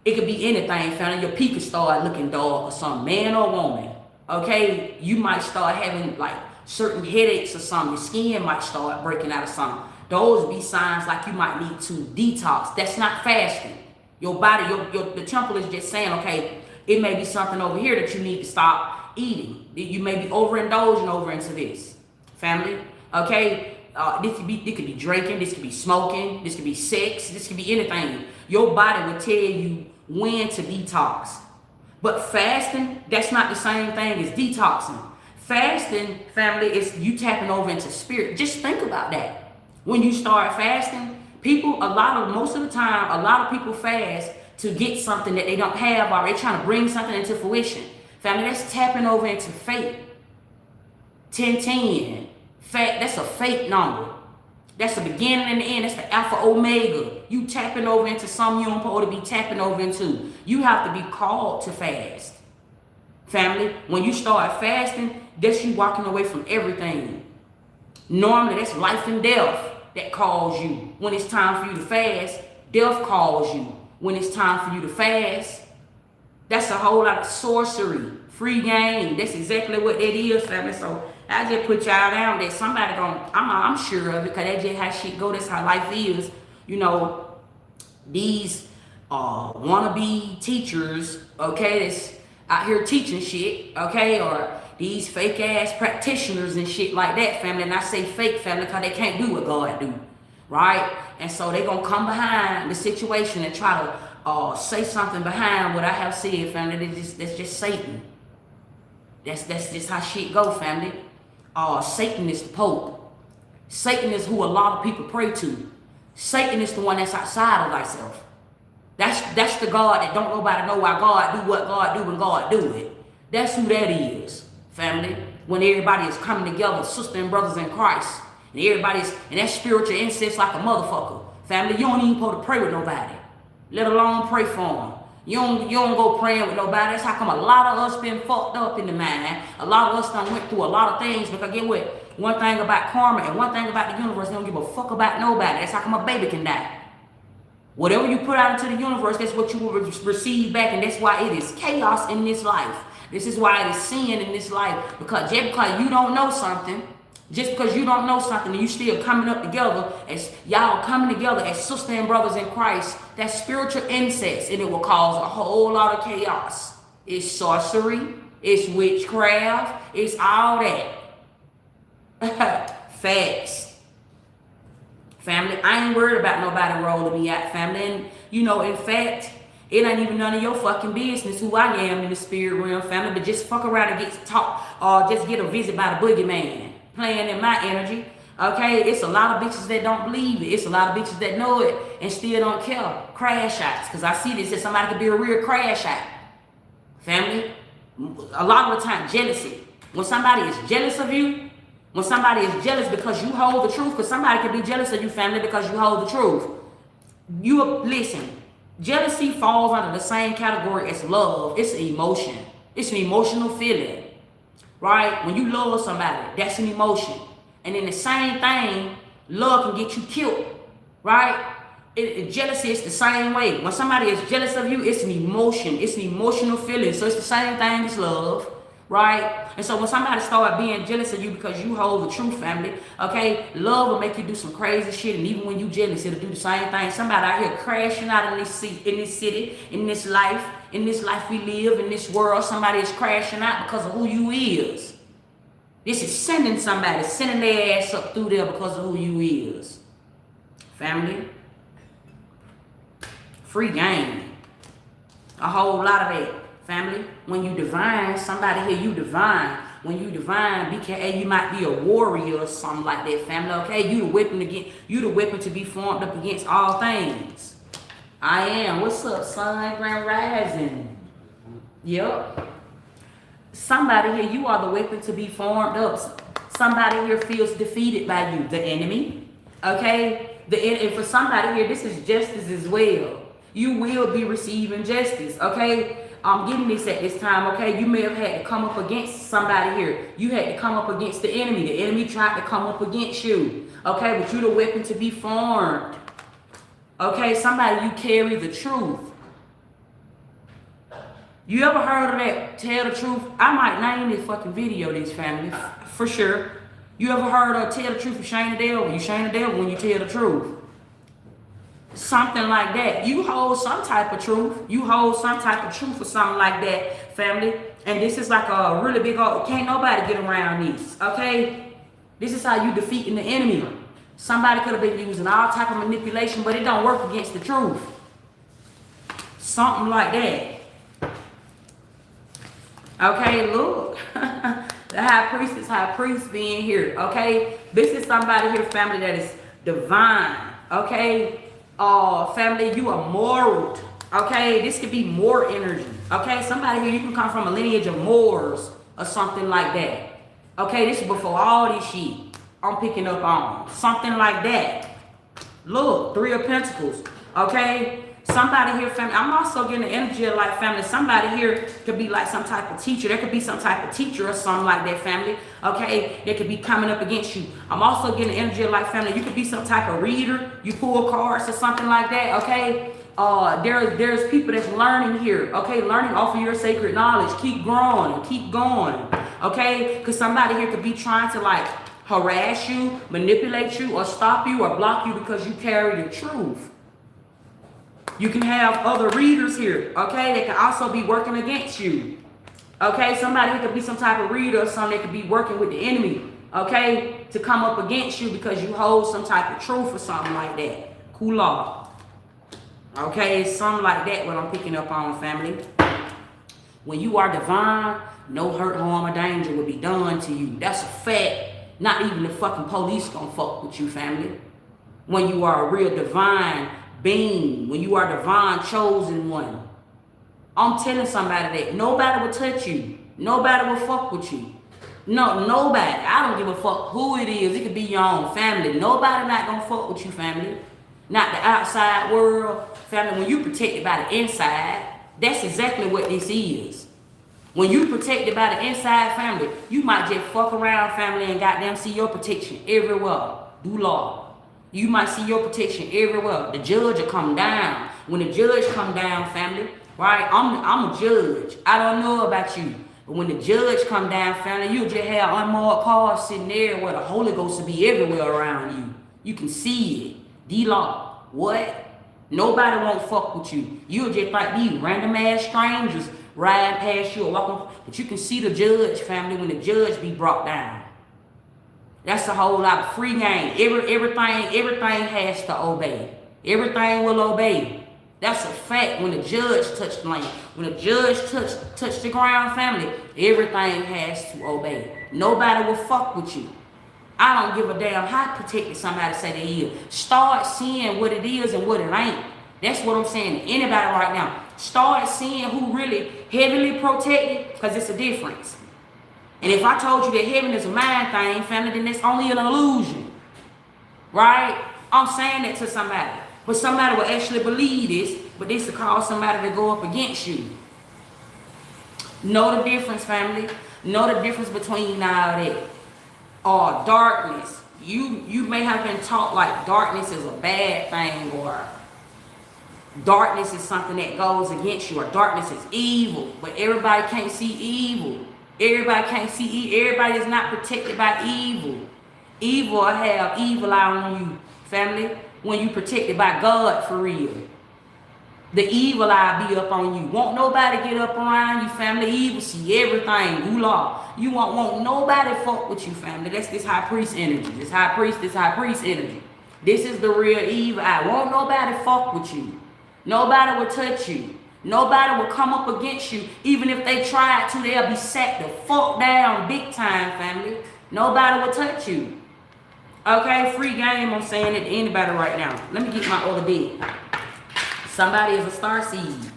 it could be anything, family. Your pee could start looking dark or something, man or woman. Okay, you might start having like certain headaches or something. Your skin might start breaking out or something. Those be signs like you might need to detox. That's not fasting. Your body, the temple is just saying, okay, it may be something over here that you need to stop eating. You may be overindulging over into this, family. Okay, this could be drinking, this could be smoking, this could be sex, this could be anything. Your body will tell you when to detox. But fasting, that's not the same thing as detoxing. Fasting, family, is you tapping over into spirit. Just think about that. When you start fasting, most of the time, a lot of people fast to get something that they don't have, or they're trying to bring something into fruition. Family, that's tapping over into faith. 1010. That's a fate number. That's the beginning and the end. That's the Alpha Omega. You tapping over into something you don't supposed to be tapping over into. You have to be called to fast. Family, when you start fasting, that's you walking away from everything. Normally, that's life and death that calls you. When it's time for you to fast, death calls you. When it's time for you to fast, that's a whole lot of sorcery, free game. That's exactly what that is, family. So I just put y'all down that somebody I'm sure of it, because that's just how shit go. That's how life is. You know, these wannabe teachers, okay, that's out here teaching shit, okay, or these fake ass practitioners and shit like that, family. And I say fake, family, because they can't do what God do, right? And so they gonna come behind the situation and try to say something behind what I have said, family. That's just Satan. That's just how shit go, family. Satan is the Pope. Satan is who a lot of people pray to. Satan is the one that's outside of thyself. That's the God that don't nobody know why God do what God do when God do it. That's who that is, family. When everybody is coming together, sisters and brothers in Christ, and and that spiritual incest like a motherfucker. Family, you don't even supposed to pray with nobody, let alone pray for them. You don't go praying with nobody. That's how come a lot of us been fucked up in the mind. A lot of us done went through a lot of things. Because get what? One thing about karma and one thing about the universe, they don't give a fuck about nobody. That's how come a baby can die. Whatever you put out into the universe, that's what you will receive back. And that's why it is chaos in this life. This is why it is sin in this life. Because just because you don't know something, and you still coming up together, as y'all coming together as sisters and brothers in Christ, that's spiritual incest, and it will cause a whole lot of chaos. It's sorcery, it's witchcraft, it's all that. Facts. Family, I ain't worried about nobody rolling me out, family. And in fact, it ain't even none of your fucking business who I am in the spirit realm, family. But just fuck around and get talk, or just get a visit by the boogeyman playing in my energy. Okay, it's a lot of bitches that don't believe it. It's a lot of bitches that know it and still don't care. Crash outs, because I see this as somebody could be a real crash out. Family, a lot of the time, jealousy. When somebody is jealous of you, when somebody is jealous because you hold the truth, because somebody can be jealous of you, family, because you hold the truth. Listen, jealousy falls under the same category as love. It's an emotion. It's an emotional feeling. Right? When you love somebody, that's an emotion. And in the same thing, love can get you killed. Right? Jealousy is the same way. When somebody is jealous of you, it's an emotion. It's an emotional feeling. So it's the same thing as love. Right? And so when somebody starts being jealous of you because you hold the truth, family, okay, love will make you do some crazy shit. And even when you jealous, it'll do the same thing. Somebody out here crashing out in this city, in this life, in this life we live, in this world, somebody is crashing out because of who you is. This is sending somebody, sending their ass up through there because of who you is. Family. Free game. A whole lot of that. Family. When you divine, somebody here, you divine. When you divine, BKA, you might be a warrior or something like that, family. Okay, you the weapon to be formed up against all things. I am. What's up, son? Grand Rising. Yep. Somebody here, you are the weapon to be formed up. Somebody here feels defeated by you, the enemy. Okay? And for somebody here, this is justice as well. You will be receiving justice. Okay? I'm getting this at this time, okay? You may have had to come up against somebody here. You had to come up against the enemy. The enemy tried to come up against you, okay? But you're the weapon to be formed, okay? Somebody, you carry the truth. You ever heard of that, tell the truth? I might name this fucking video, this family, for sure. You ever heard of tell the truth and shame the devil? You shame the devil when you tell the truth. Something like that. You hold some type of truth. You hold some type of truth or something like that, family. And this is like a really big old, can't nobody get around this, okay? This is how you defeating the enemy. Somebody could have been using all type of manipulation, but it don't work against the truth. Something like that. Okay, look. The high priest being here, okay? This is somebody here, family, that is divine, okay? Family, you are moral, okay? This could be more energy, okay? Somebody here, you can come from a lineage of Moors or something like that, okay? This is before all this shit I'm picking up on, something like that. Look, 3 of Pentacles, okay? Somebody here, family, I'm also getting the energy of like family. Somebody here could be like some type of teacher. There could be some type of teacher or something like that, family. Okay, they could be coming up against you. I'm also getting the energy of like family. You could be some type of reader. You pull cards or something like that, okay? There's people that's learning here, okay? Learning off of your sacred knowledge. Keep growing, keep going, okay? Because somebody here could be trying to like harass you, manipulate you, or stop you, or block you because you carry the truth. You can have other readers here, okay? They can also be working against you, okay? Somebody could be some type of reader or something that could be working with the enemy, okay? To come up against you because you hold some type of truth or something like that. Cool off. Okay, it's something like that what I'm picking up on, family. When you are divine, no hurt, harm, or danger will be done to you. That's a fact. Not even the fucking police gonna fuck with you, family. When you are a real divine being, when you are divine chosen one, I'm telling somebody that nobody will touch you. Nobody will fuck with you. No, nobody. I don't give a fuck who it is. It could be your own family. Nobody not gonna fuck with you, family. Not the outside world, family. When you protected by the inside, that's exactly what this is. When you protected by the inside, family, you might just fuck around, family, and goddamn see your protection everywhere. Do law. You might see your protection everywhere. The judge will come down. When the judge come down, family, right? I'm a judge. I don't know about you. But when the judge come down, family, you'll just have unmarked cars sitting there where the Holy Ghost will be everywhere around you. You can see it. D-Law. What? Nobody won't fuck with you. You'll just like these random ass strangers riding past you or walking. But you can see the judge, family, when the judge be brought down. That's a whole lot of free game. Everything has to obey. Everything will obey. That's a fact. When the judge touched the land, when the judge touched the ground, family, everything has to obey. Nobody will fuck with you. I don't give a damn how protected somebody say they is. Start seeing what it is and what it ain't. That's what I'm saying to anybody right now. Start seeing who really heavily protected, because it's a difference. And if I told you that heaven is a mind thing, family, then that's only an illusion. Right? I'm saying that to somebody. But somebody will actually believe this, but this will cause somebody to go up against you. Know the difference, family. Know the difference between all that. Or darkness. You may have been taught like darkness is a bad thing, or darkness is something that goes against you, or darkness is evil. But everybody can't see evil. Everybody can't see evil. Everybody is not protected by evil. Evil will have evil eye on you, family, when you protected by God for real. The evil eye be up on you. Won't nobody get up around you, family. Evil see everything. Gula. You won't nobody fuck with you, family. That's this high priest energy. This high priest energy. This is the real evil eye. Won't nobody fuck with you. Nobody will touch you. Nobody will come up against you. Even if they tried to, they'll be sat the fuck down big time, family. Nobody will touch you. Okay, free game, I'm saying it to anybody right now. Let me get my other deck. Somebody is a star seed.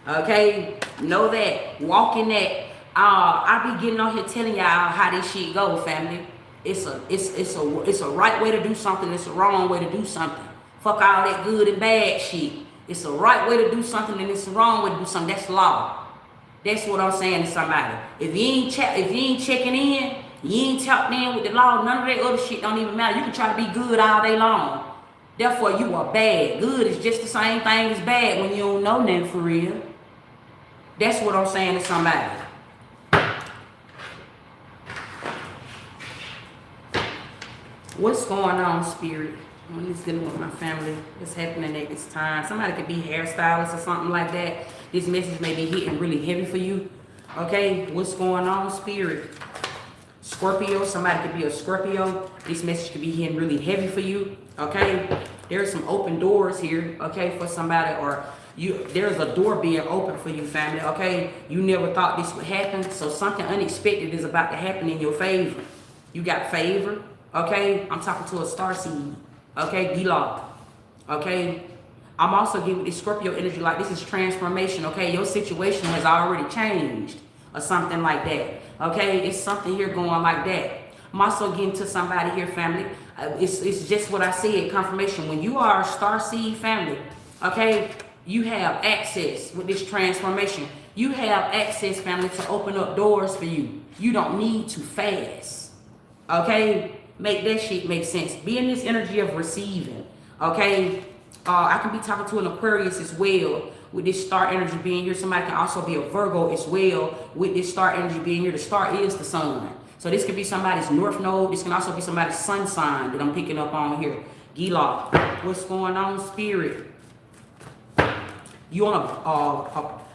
Okay, know that. Walk in that. I be getting on here telling y'all how this shit go, family. It's a right way to do something. It's a wrong way to do something. Fuck all that good and bad shit. It's a right way to do something and it's a wrong way to do something. That's law. That's what I'm saying to somebody. If you ain't checking in, you ain't tapped in with the law, none of that other shit don't even matter. You can try to be good all day long. Therefore, you are bad. Good is just the same thing as bad when you don't know nothing for real. That's what I'm saying to somebody. What's going on, spirit? I'm just dealing with my family. What's happening at this time? Somebody could be hairstylist or something like that. This message may be hitting really heavy for you. Okay, what's going on, spirit? Scorpio, somebody could be a Scorpio. This message could be hitting really heavy for you. Okay, there's some open doors here. Okay, for somebody, or there's a door being open for you, family. Okay, you never thought this would happen, so something unexpected is about to happen in your favor. You got favor. Okay, I'm talking to a star seed. Okay, Gila. Okay, I'm also giving this Scorpio energy like this is transformation. Okay, your situation has already changed or something like that. Okay, it's something here going like that. I'm also getting to somebody here, family. It's just what I said, confirmation. When you are a star seed family, okay, you have access with this transformation. You have access, family, to open up doors for you. You don't need to fast. Okay, make that shit make sense. Be in this energy of receiving. Okay, I can be talking to an Aquarius as well. With this star energy being here, somebody can also be a Virgo as well. With this star energy being here, the star is the sun. So this could be somebody's north node. This can also be somebody's sun sign that I'm picking up on here. Gila, what's going on, spirit? You on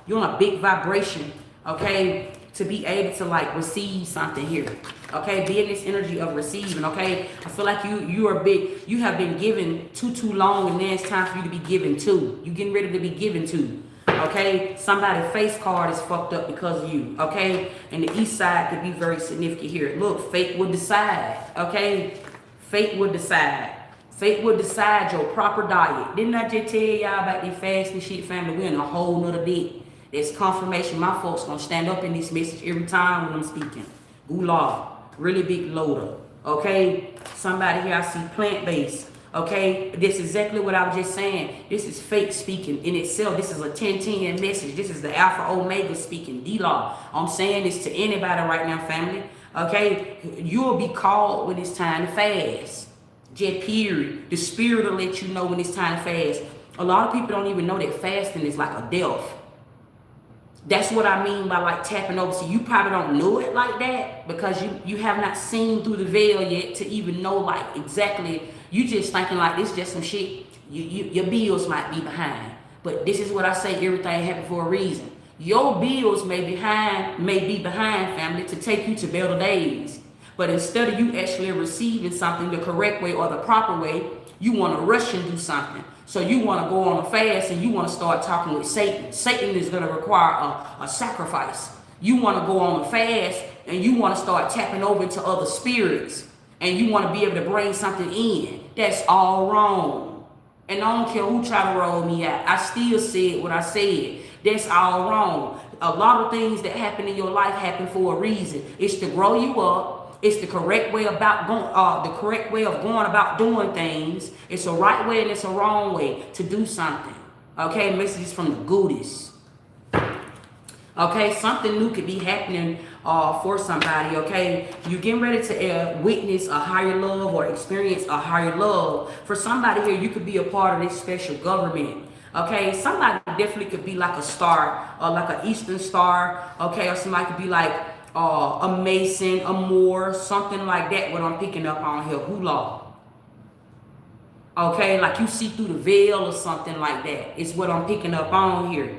a big vibration, okay? To be able to like receive something here, okay? Be in this energy of receiving, okay? I feel like you have been given too long, and then it's time for you to be given to. You getting ready to be given to, okay? Somebody's face card is fucked up because of you, okay? And the east side could be very significant here. Look, fate will decide, okay? Fate will decide. Fate will decide your proper diet. Didn't I just tell y'all about the fasting shit, family? We're in a whole nother bit. There's confirmation. My folks gonna stand up in this message every time when I'm speaking. Gula, really big loader. Okay, somebody here I see plant-based. Okay, this is exactly what I was just saying. This is fate speaking in itself. This is a 10-10 message. This is the Alpha Omega speaking. D-Law. I'm saying this to anybody right now, family. Okay, you'll be called when it's time to fast. Jet period. The spirit will let you know when it's time to fast. A lot of people don't even know that fasting is like a death. That's what I mean by like tapping over. So you probably don't know it like that because you have not seen through the veil yet to even know like exactly. You just thinking like this just some shit. Your bills might be behind. But this is what I say, everything happened for a reason. Your bills may be behind, family, to take you to better days. But instead of you actually receiving something the correct way or the proper way, you want to rush and do something. So you want to go on a fast and you want to start talking with Satan. Satan is going to require a sacrifice. You want to go on a fast and you want to start tapping over into other spirits. And you want to be able to bring something in. That's all wrong. And I don't care who try to roll me out. I still said what I said. That's all wrong. A lot of things that happen in your life happen for a reason. It's to grow you up. It's the correct way of going about doing things. It's a right way and it's a wrong way to do something. Okay, messages from the goodies. Okay, something new could be happening for somebody. Okay, you're getting ready to witness a higher love or experience a higher love. For somebody here, you could be a part of this special government. Okay, somebody definitely could be like a star or like an Eastern Star. Okay, or somebody could be like a Mason, a Moore, something like that. What I'm picking up on here, hula. Okay, like you see through the veil or something like that. It's what I'm picking up on here.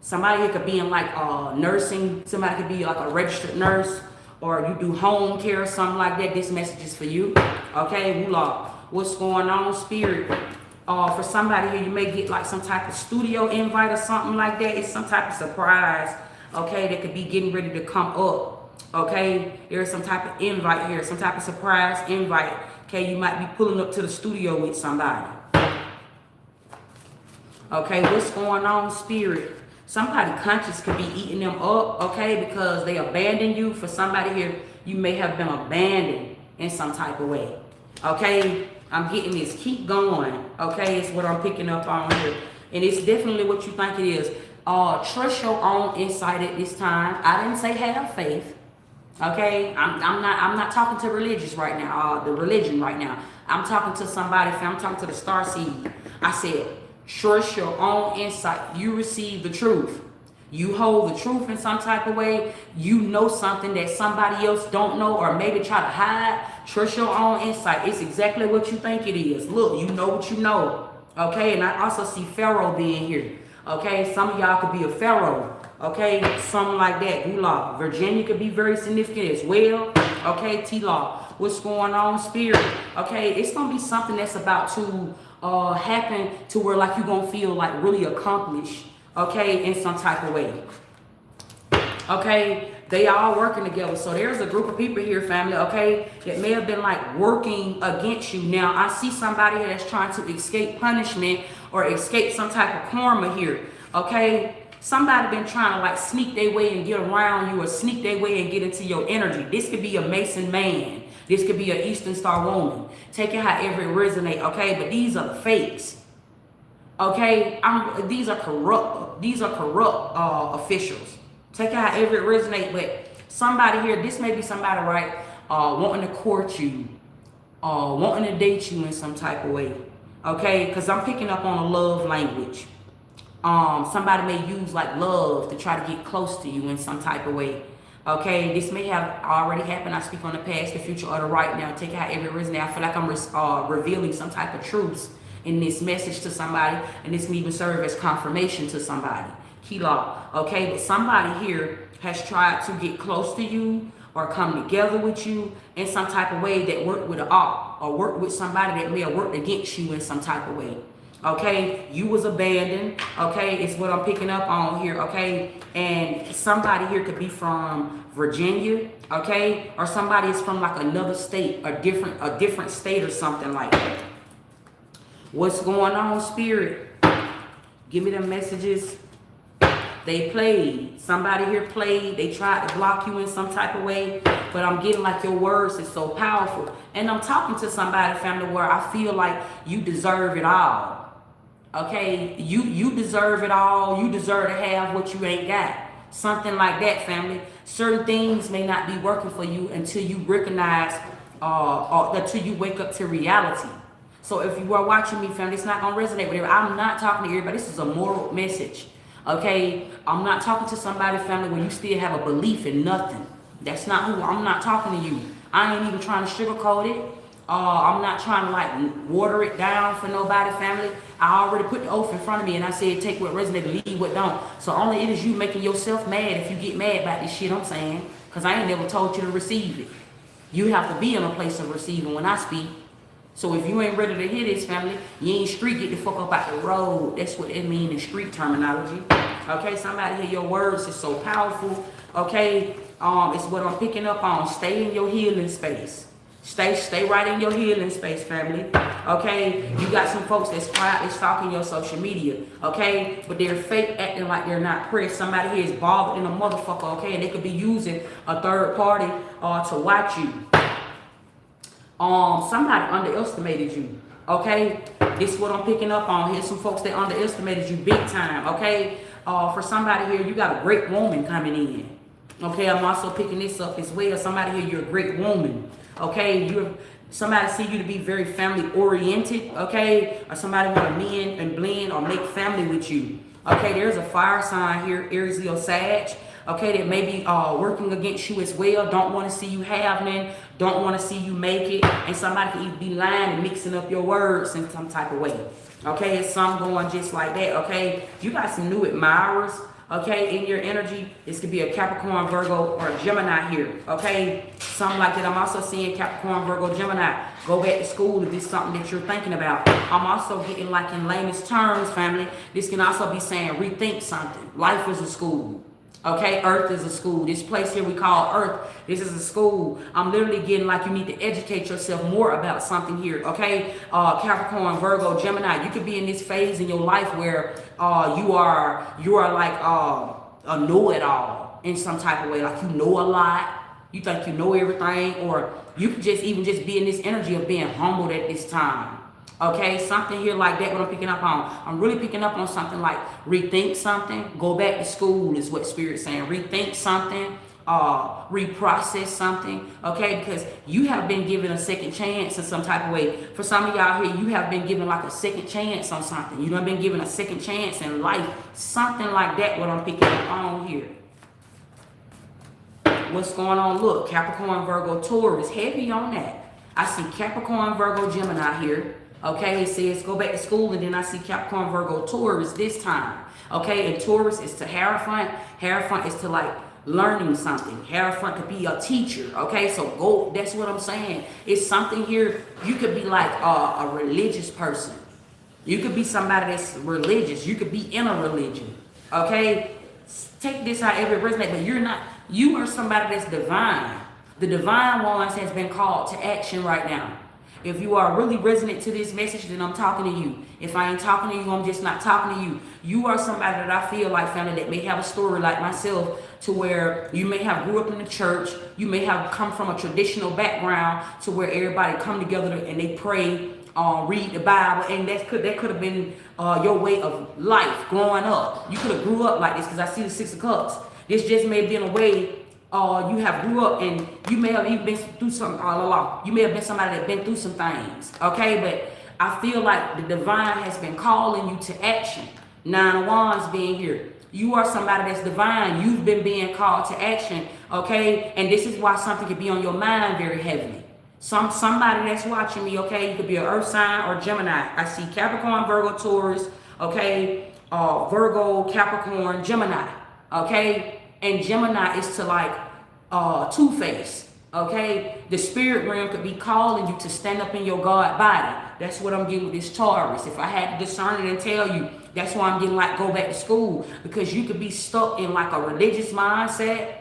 Somebody here could be in like nursing. Somebody could be like a registered nurse, or you do home care or something like that. This message is for you. Okay, Moolah. What's going on, Spirit? For somebody here, you may get like some type of studio invite or something like that. It's some type of surprise. Okay, that could be getting ready to come up. Okay, there's some type of invite here, some type of surprise invite. Okay, you might be pulling up to the studio with somebody. Okay, what's going on, Spirit? Somebody conscious could be eating them up, okay, because they abandoned you. For somebody here, you may have been abandoned in some type of way. Okay, I'm getting this. Keep going. Okay, it's what I'm picking up on here. And it's definitely what you think it is. Trust your own insight at this time. I didn't say have faith. Okay, I'm not talking to religious right now, the religion right now. I'm talking to somebody, I'm talking to the star seed. I said, trust your own insight. You receive the truth. You hold the truth in some type of way. You know something that somebody else don't know, or maybe try to hide. Trust your own insight. It's exactly what you think it is. Look, you know what you know. Okay, and I also see Pharaoh being here. Okay, some of y'all could be a Pharaoh. Okay, something like that. Moolah. Virginia could be very significant as well. Okay, T-Law. What's going on, Spirit? Okay, it's going to be something that's about to happen to where like you're going to feel like really accomplished. Okay, in some type of way. Okay, they all working together. So there's a group of people here, family, okay, that may have been like working against you. Now, I see somebody here that's trying to escape punishment or escape some type of karma here. Okay, somebody been trying to like sneak their way and get around you, or sneak their way and get into your energy. This could be a Mason man. This could be an Eastern Star woman. Take it however it resonate, okay? But these are the fakes. Okay, these are corrupt. These are corrupt officials. Take it however it resonate. But somebody here, this may be somebody, right, wanting to court you, wanting to date you in some type of way. Okay, because I'm picking up on a love language. Somebody may use like love to try to get close to you in some type of way. Okay, this may have already happened. I speak on the past, the future, or the right now. Take it however it resonate. I feel like I'm revealing some type of truths in this message to somebody, and this can even serve as confirmation to somebody. Key law. Okay, but somebody here has tried to get close to you or come together with you in some type of way that worked with an op, or worked with somebody that may have worked against you in some type of way. Okay, you was abandoned. Okay, it's what I'm picking up on here. Okay, and somebody here could be from Virginia. Okay, or somebody is from like another state, a different state or something like that. What's going on, Spirit? Give me the messages. They played. Somebody here played. They tried to block you in some type of way. But I'm getting like your words is so powerful. And I'm talking to somebody, family, where I feel like you deserve it all. Okay? You deserve it all. You deserve to have what you ain't got. Something like that, family. Certain things may not be working for you until you recognize, or until you wake up to reality. So if you are watching me, family, it's not going to resonate with everybody. I'm not talking to everybody. This is a moral message. Okay? I'm not talking to somebody, family, where you still have a belief in nothing. That's not who. I'm not talking to you. I ain't even trying to sugarcoat it. I'm not trying to like water it down for nobody, family. I already put the oath in front of me and I said take what resonates, leave what don't. So only it is you making yourself mad if you get mad about this shit I'm saying. Because I ain't never told you to receive it. You have to be in a place of receiving when I speak. So if you ain't ready to hear this, family, you ain't street, get the fuck up out the road. That's what it means in street terminology. Okay, somebody hear your words is so powerful. Okay, it's what I'm picking up on. Stay in your healing space. Stay right in your healing space, family. Okay, you got some folks that's quietly stalking your social media. Okay, but they're fake, acting like they're not pressed. Somebody here is bothered in a motherfucker. Okay, and they could be using a third party to watch you. Somebody underestimated you. Okay, this is what I'm picking up on. Here's some folks that underestimated you big time. Okay, for somebody here, you got a great woman coming in. Okay, I'm also picking this up as well. Somebody here, you're a great woman. Okay, somebody see you to be very family oriented. Okay, or somebody want to mend and blend or make family with you. Okay, there's a fire sign here, Aries, Leo, Sag. okay, that may be working against you as well. Don't want to see you have none, don't want to see you make it. And somebody can even be lying and mixing up your words in some type of way. Okay, it's some going just like that. Okay, you got some new admirers, okay, in your energy. This could be a Capricorn, Virgo, or Gemini here. Okay, something like that. I'm also seeing Capricorn, Virgo, Gemini. Go back to school if this is something that you're thinking about. I'm also getting, like, in layman's terms, family, this can also be saying rethink something. Life is a school. Okay, Earth is a school. This place here we call Earth, this is a school. I'm literally getting like you need to educate yourself more about something here. Okay, Capricorn, Virgo, Gemini. You could be in this phase in your life where you are like a know-it-all in some type of way. Like you know a lot. You think you know everything, or you could just be in this energy of being humbled at this time. Okay, something here like that, what I'm picking up on. I'm really picking up on something like rethink something, go back to school is what Spirit's saying. Rethink something, reprocess something, okay? Because you have been given a second chance in some type of way. For some of y'all here, you have been given like a second chance on something. You done been given a second chance in life. Something like that, what I'm picking up on here. What's going on? Look, Capricorn, Virgo, Taurus, heavy on that. I see Capricorn, Virgo, Gemini here. Okay, it says go back to school, and then I see Capricorn, Virgo, Taurus this time. Okay, and Taurus is to Hierophant. Hierophant is to like learning something. Hierophant could be a teacher. Okay, so go, that's what I'm saying. It's something here. You could be like a religious person. You could be somebody that's religious. You could be in a religion. Okay, take this however it resonates, but you're not. You are somebody that's divine. The divine ones has been called to action right now. If you are really resonant to this message, then I'm talking to you. If I ain't talking to you, I'm just not talking to you. You are somebody that I feel like, family, that may have a story like myself, to where you may have grew up in the church. You may have come from a traditional background to where everybody come together and they pray, read the Bible, and that could have been your way of life growing up. You could have grew up like this, because I see the Six of Cups. This just may have been a way you have grew up, and you may have even been through something all along. You may have been somebody that been through some things, okay? But I feel like the divine has been calling you to action. Nine of Wands being here. You are somebody that's divine. You've been being called to action, okay? And this is why something could be on your mind very heavily. Somebody that's watching me, okay? You could be an Earth sign or Gemini. I see Capricorn, Virgo, Taurus, okay? Virgo, Capricorn, Gemini, okay? And Gemini is to like two-face, okay? The spirit realm could be calling you to stand up in your God body. That's what I'm getting with this Taurus. If I had to discern it and tell you, that's why I'm getting like go back to school. Because you could be stuck in like a religious mindset.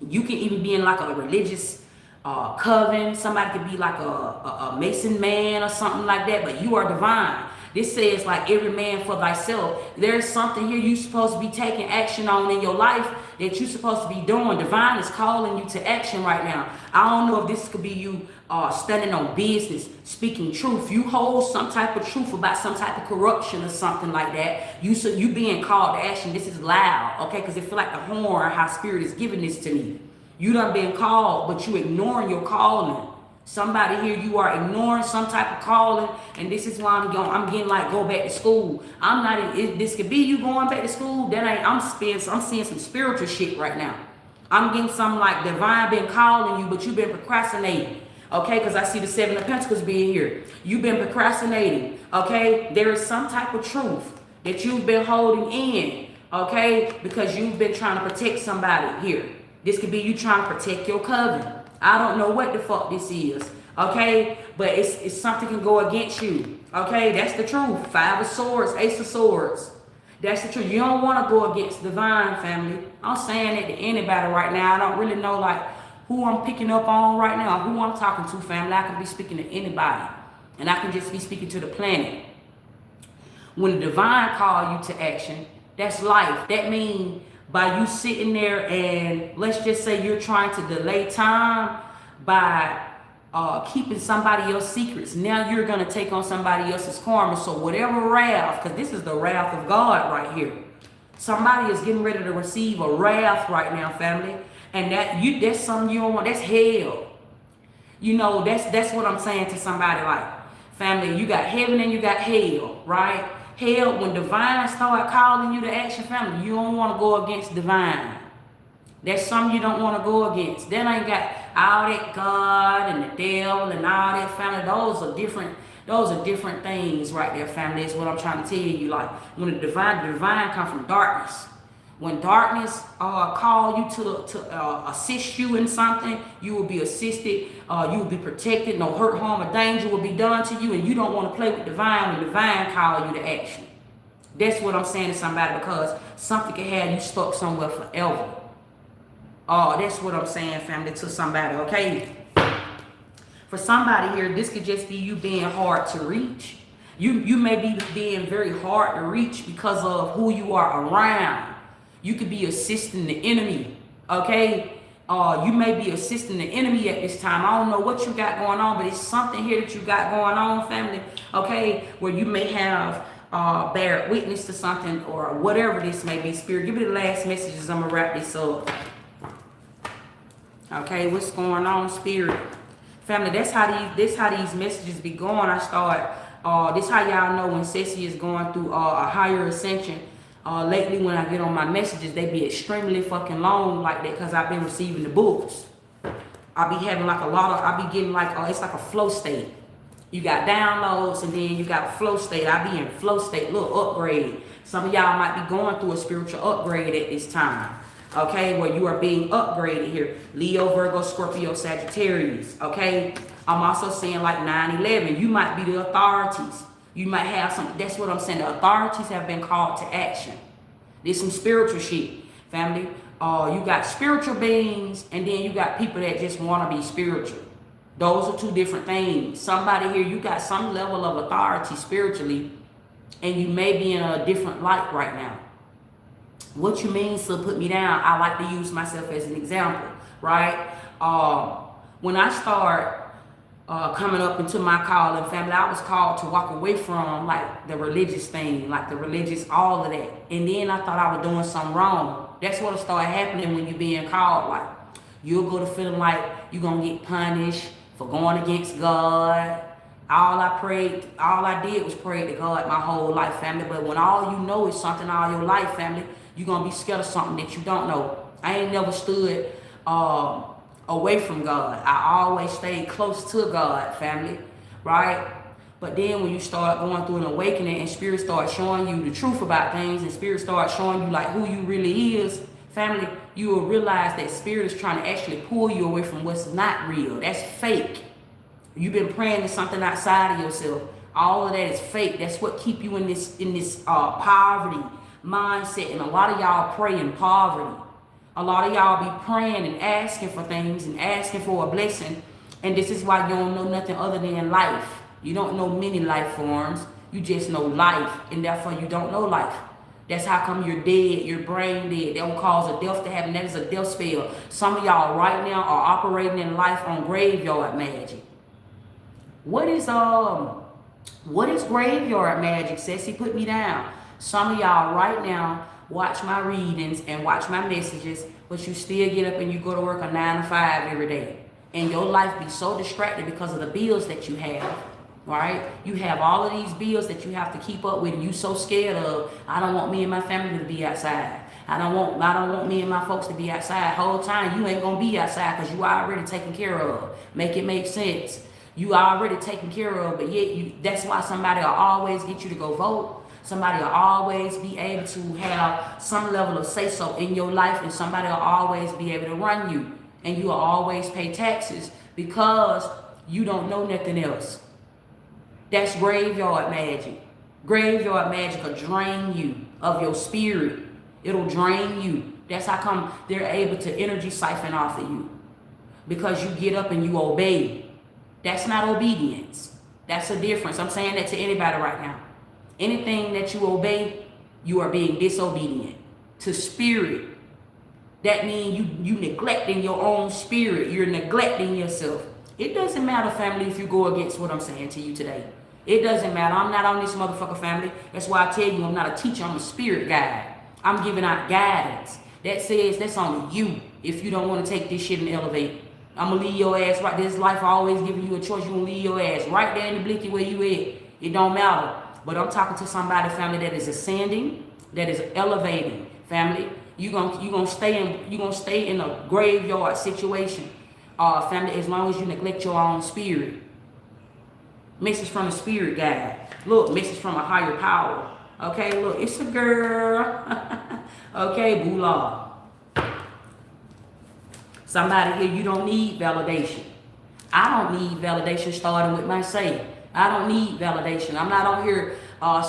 You can even be in like a religious coven. Somebody could be like a Mason man or something like that, but you are divine. This says like every man for thyself. There's something here you're supposed to be taking action on in your life that you're supposed to be doing. Divine is calling you to action right now. I don't know if this could be you standing on business, speaking truth. You hold some type of truth about some type of corruption or something like that. You being called to action. This is loud, okay? Because it feel like the horn, how Spirit is giving this to me. You done been called, but you ignoring your calling. Somebody here, you are ignoring some type of calling, and this is why I'm getting like go back to school. I'm not in, this could be you going back to school. That ain't, I'm seeing some spiritual shit right now. I'm getting some like divine been calling you, but you've been procrastinating. Okay, because I see the Seven of Pentacles being here. You've been procrastinating. Okay, there is some type of truth that you've been holding in. Okay, because you've been trying to protect somebody here. This could be you trying to protect your coven. I don't know what the fuck this is, okay? But it's something can go against you, okay? That's the truth. Five of Swords, Ace of Swords. That's the truth. You don't want to go against divine, family. I'm saying it to anybody right now. I don't really know like who I'm picking up on right now, who I'm talking to, family. I can be speaking to anybody, and I can just be speaking to the planet. When the divine call you to action, that's life. That means by you sitting there and let's just say you're trying to delay time by keeping somebody else's secrets. Now you're going to take on somebody else's karma. So whatever wrath, because this is the wrath of God right here. Somebody is getting ready to receive a wrath right now, family. And that's something you don't want. That's hell. You know, that's what I'm saying to somebody like, family, you got heaven and you got hell, right? Hell, when divine start calling you to action, family, you don't want to go against divine. That's something you don't want to go against. Then I ain't got all that God and the devil and all that, family. Those are different things right there, family. Is what I'm trying to tell you. Like when the divine come from darkness. When darkness call you to assist you in something, you will be assisted. You will be protected. No hurt, harm, or danger will be done to you, and you don't want to play with divine when divine call you to action. That's what I'm saying to somebody, because something can have you stuck somewhere forever. Oh, that's what I'm saying, family, to somebody, okay? For somebody here, this could just be you being hard to reach. You may be being very hard to reach because of who you are around. You could be assisting the enemy, okay? You may be assisting the enemy at this time. I don't know what you got going on, but it's something here that you got going on, family, okay? Where you may have bear witness to something or whatever this may be. Spirit, give me the last messages. I'm going to wrap this up. Okay, what's going on, Spirit? Family, that's how these messages be going. I start, this how y'all know when Ceci is going through a higher ascension. Lately, when I get on my messages, they be extremely fucking long like that because I've been receiving the books. I be having like I be getting like, it's like a flow state. You got downloads and then you got a flow state. I be in flow state, little upgrade. Some of y'all might be going through a spiritual upgrade at this time. Okay, where you are being upgraded here. Leo, Virgo, Scorpio, Sagittarius. Okay, I'm also saying like 9/11. You might be the authorities. You might have some, that's what I'm saying. The authorities have been called to action. There's some spiritual shit, family. You got spiritual beings, and then you got people that just want to be spiritual. Those are two different things. Somebody here, you got some level of authority spiritually, and you may be in a different light right now. What you mean, so put me down? I like to use myself as an example, right? When I start coming up into my calling, family, I was called to walk away from like the religious thing, like the religious, all of that. And then I thought I was doing something wrong. That's what started happening when you're being called. Like you'll go to feeling like you're gonna get punished for going against God. All I did was pray to God my whole life, family. But when all you know is something all your life, family, you're gonna be scared of something that you don't know. I ain't never stood away from God. I always stayed close to God, family, right? But then when you start going through an awakening and Spirit starts showing you the truth about things and Spirit starts showing you like who you really is, family, you will realize that Spirit is trying to actually pull you away from what's not real. That's fake. You've been praying to something outside of yourself. All of that is fake. That's what keep you in this poverty mindset. And a lot of y'all pray in poverty. A lot of y'all be praying and asking for things and asking for a blessing. And this is why you don't know nothing other than life. You don't know many life forms. You just know life. And therefore you don't know life. That's how come you're dead, your brain dead. That will cause a death to happen. That is a death spell. Some of y'all right now are operating in life on graveyard magic. What is graveyard magic? Ceci, put me down. Some of y'all right now watch my readings and watch my messages, but you still get up and you go to work a 9 to 5 every day. And your life be so distracted because of the bills that you have, right? You have all of these bills that you have to keep up with and you so scared of. I don't want me and my family to be outside. I don't want me and my folks to be outside. Whole time you ain't gonna be outside because you already taken care of. Make it make sense. You already taken care of, but yet that's why somebody will always get you to go vote. Somebody will always be able to have some level of say-so in your life, and somebody will always be able to run you. And you will always pay taxes because you don't know nothing else. That's graveyard magic. Graveyard magic will drain you of your spirit. It'll drain you. That's how come they're able to energy siphon off of you. Because you get up and you obey. That's not obedience. That's a difference. I'm saying that to anybody right now. Anything that you obey, you are being disobedient to spirit. That means you neglecting your own spirit. You're neglecting yourself. It doesn't matter, family, if you go against what I'm saying to you today. It doesn't matter. I'm not on this motherfucker, family. That's why I tell you I'm not a teacher. I'm a spirit guide. I'm giving out guidance. That says that's on you if you don't want to take this shit and elevate. I'm going to leave your ass right. This life always giving you a choice. You're going to leave your ass right there in the blicky where you at. It don't matter. But I'm talking to somebody, family, that is ascending, that is elevating, family. You're gonna stay in a graveyard situation, family, as long as you neglect your own spirit. Message from the spirit guide. Look, message from a higher power. Okay, look, it's a girl. Okay, Bula. Somebody here, you don't need validation. I don't need validation, starting with myself. I don't need validation. I'm not on here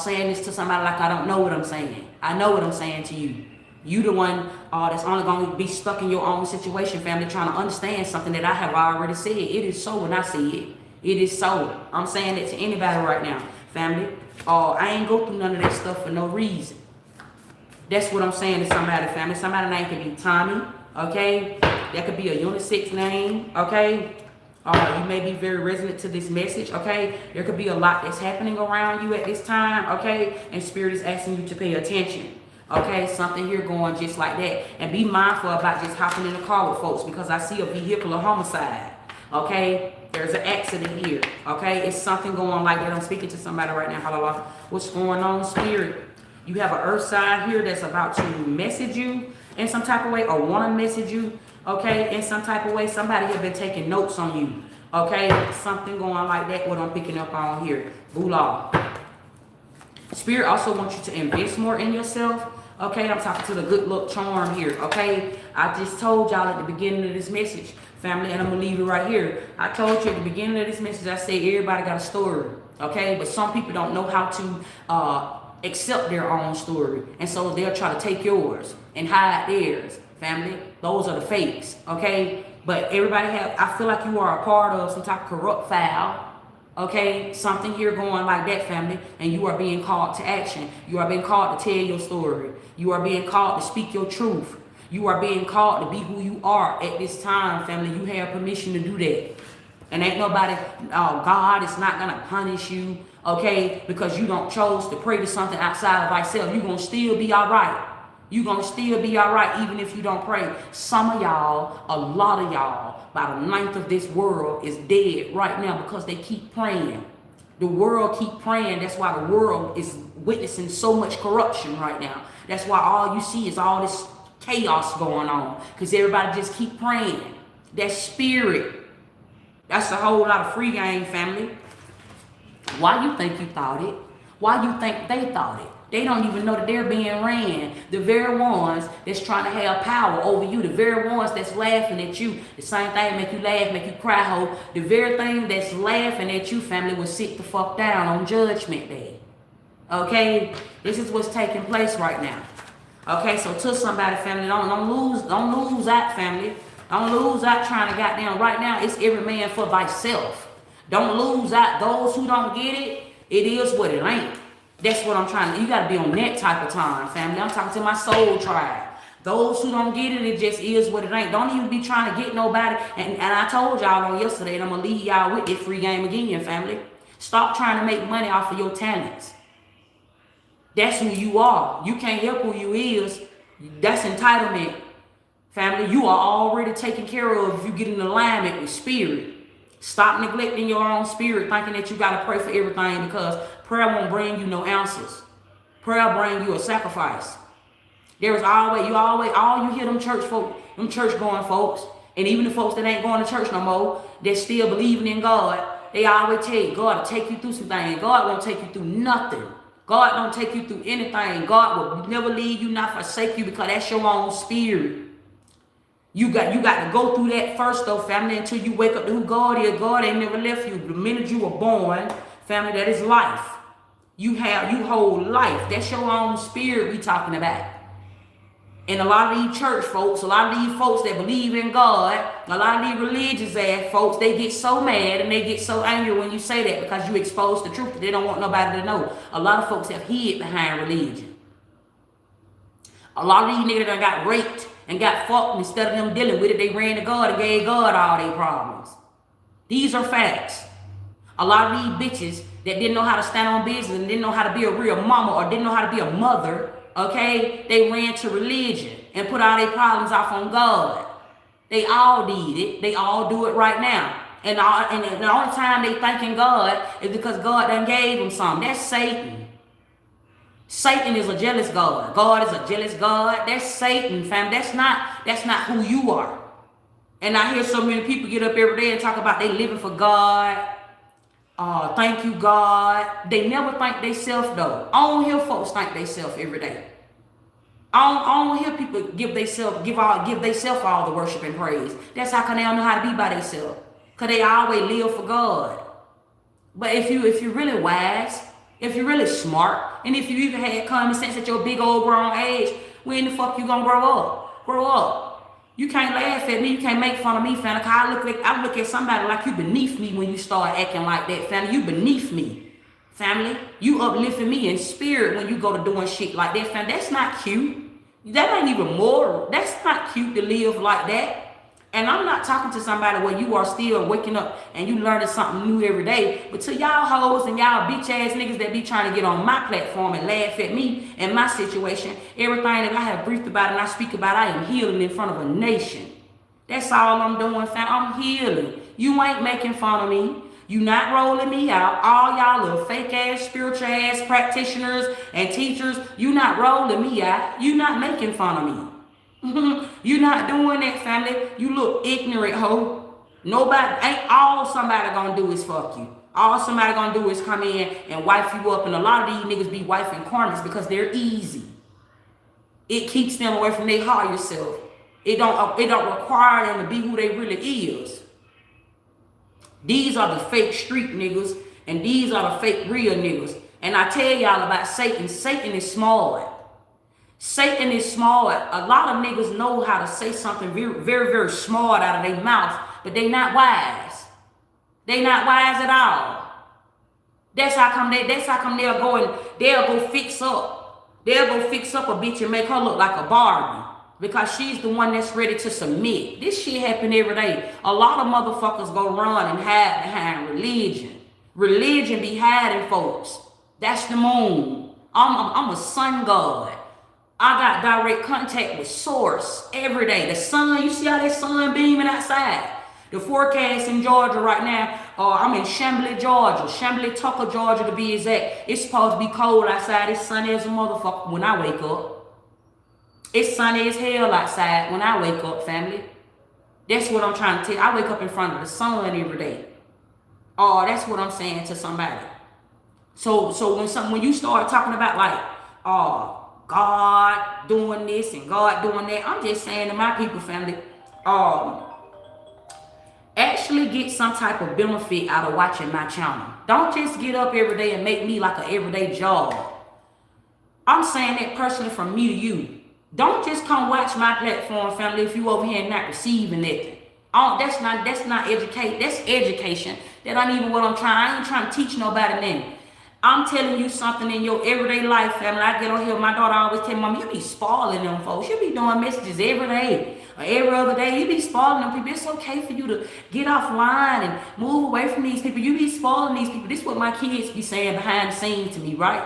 saying this to somebody like I don't know what I'm saying. I know what I'm saying to you. You the one that's only going to be stuck in your own situation, family, trying to understand something that I have already said. It is so when I see it. It is so. I'm saying it to anybody right now, family. I ain't go through none of that stuff for no reason. That's what I'm saying to somebody, family. Somebody's name could be Tommy, okay? That could be a unisex name, okay? You may be very resonant to this message, okay? There could be a lot that's happening around you at this time, okay? And Spirit is asking you to pay attention, okay? Something here going just like that. And be mindful about just hopping in the car with folks, because I see a vehicular homicide, okay? There's an accident here, okay? It's something going like that. I'm speaking to somebody right now. Hello, what's going on, Spirit? You have an earth sign here that's about to message you in some type of way, or want to message you, okay, in some type of way. Somebody has been taking notes on you, okay? Something going like that, what I'm picking up on here. Bula. Spirit also wants you to invest more in yourself, okay? I'm talking to the good luck charm here, okay? I just told y'all at the beginning of this message, family, and I'm going to leave it right here. I told you at the beginning of this message, I said everybody got a story, okay? But some people don't know how to accept their own story. And so they'll try to take yours and hide theirs, family. Those are the fakes, okay? But everybody I feel like you are a part of some type of corrupt file, okay? Something here going like that, family, and you are being called to action. You are being called to tell your story. You are being called to speak your truth. You are being called to be who you are at this time, family. You have permission to do that. And ain't nobody, God is not going to punish you, okay, because you don't chose to pray to something outside of thyself. You're going to still be all right. You're going to still be all right even if you don't pray. Some of y'all, a lot of y'all, by the ninth of this world is dead right now because they keep praying. The world keep praying. That's why the world is witnessing so much corruption right now. That's why all you see is all this chaos going on, because everybody just keep praying. That spirit. That's a whole lot of free game, family. Why you think you thought it? Why you think they thought it? They don't even know that they're being ran. The very ones that's trying to have power over you, the very ones that's laughing at you, the same thing make you laugh, make you cry, ho. The very thing that's laughing at you, family, will sit the fuck down on Judgment Day. Okay? This is what's taking place right now. Okay, so to somebody, family, don't lose out, family. Don't lose out trying to goddamn, right now, it's every man for thyself. Don't lose out. Those who don't get it, it is what it ain't. That's what I'm trying to, you got to be on that type of time, family. I'm talking to my soul tribe. Those who don't get it, it just is what it ain't. Don't even be trying to get nobody. And I told y'all on yesterday, and I'm going to leave y'all with this free game again, family. Stop trying to make money off of your talents. That's who you are. You can't help who you is. That's entitlement. Family, you are already taken care of if you get in alignment with spirit. Stop neglecting your own spirit, thinking that you got to pray for everything, because prayer won't bring you no answers. Prayer bring you a sacrifice. There is always, all you hear them church folk, them church going folks, and even the folks that ain't going to church no more, that still believing in God, they always tell you, God will take you through some things. God won't take you through nothing. God don't take you through anything. God will never leave you, not forsake you, because that's your own spirit. You got to go through that first, though, family, until you wake up to who God is. God ain't never left you. The minute you were born, family, that is life. You hold life. That's your own spirit we talking about. And a lot of these church folks, a lot of these folks that believe in God, a lot of these religious ass folks, they get so mad and they get so angry when you say that, because you expose the truth that they don't want nobody to know. A lot of folks have hid behind religion. A lot of these niggas that got raped and got fucked, instead of them dealing with it, they ran to God and gave God all their problems. These are facts. A lot of these bitches that didn't know how to stand on business and didn't know how to be a real mama or didn't know how to be a mother, okay, they ran to religion and put all their problems off on God. They all did it. They all do it right now. And the only time they thanking God is because God done gave them something. That's Satan. Satan is a jealous God. God is a jealous God. That's Satan, fam. That's not who you are. And I hear so many people get up every day and talk about they living for God. Thank you, God. They never thank themselves though. I don't hear folks thank themselves every day. I don't hear people give themselves all the worship and praise. That's how come they don't know how to be by themselves. Cause they always live for God. But if you're really wise, if you're really smart, and if you even had common sense at your big old grown age, when the fuck you gonna grow up? Grow up. You can't laugh at me. You can't make fun of me, fam. I look at somebody like you beneath me when you start acting like that, family. You beneath me, family. You uplifting me in spirit when you go to doing shit like that, fam. That's not cute. That ain't even moral. That's not cute to live like that. And I'm not talking to somebody where you are still waking up and you learning something new every day. But to y'all hoes and y'all bitch ass niggas that be trying to get on my platform and laugh at me and my situation, everything that I have briefed about and I speak about, I am healing in front of a nation. That's all I'm doing, fam. I'm healing. You ain't making fun of me. You not rolling me out. All y'all little fake ass, spiritual ass practitioners and teachers, you not rolling me out. You not making fun of me. You not doing that, family. You look ignorant, hoe. Ain't all somebody gonna do is fuck you. All somebody gonna do is come in and wife you up, and a lot of these niggas be wifing karmas because they're easy. It keeps them away from their higher self. It don't require them to be who they really is. These are the fake street niggas, and these are the fake real niggas. And I tell y'all about Satan. Satan is smart. Satan is smart. A lot of niggas know how to say something very, very, very smart out of their mouth, but they not wise. They not wise at all. That's how come they'll go fix up. They'll go fix up a bitch and make her look like a Barbie because she's the one that's ready to submit. This shit happen every day. A lot of motherfuckers go run and hide behind religion. Religion be hiding folks. That's the moon. I'm a sun god. I got direct contact with source every day. The sun, you see how that sun beaming outside? The forecast in Georgia right now, I'm in Chamblee, Georgia. Chamblee, Tucker, Georgia to be exact. It's supposed to be cold outside. It's sunny as a motherfucker when I wake up. It's sunny as hell outside when I wake up, family. That's what I'm trying to tell you. I wake up in front of the sun every day. That's what I'm saying to somebody. So when you start talking about like, God doing this and God doing that, I'm just saying to my people, family, actually get some type of benefit out of watching my channel. Don't just get up every day and make me like an everyday job. I'm saying that personally from me to you. Don't just come watch my platform, family, if you over here not receiving nothing. That's not educate. That's education. That ain't even what I'm trying. I ain't trying to teach nobody nothing. I'm telling you something in your everyday life, family. I get on here, my daughter always tell me, Mom, you be spoiling them folks. You be doing messages every day or every other day. You be spoiling them people. It's okay for you to get offline and move away from these people. You be spoiling these people. This is what my kids be saying behind the scenes to me, right?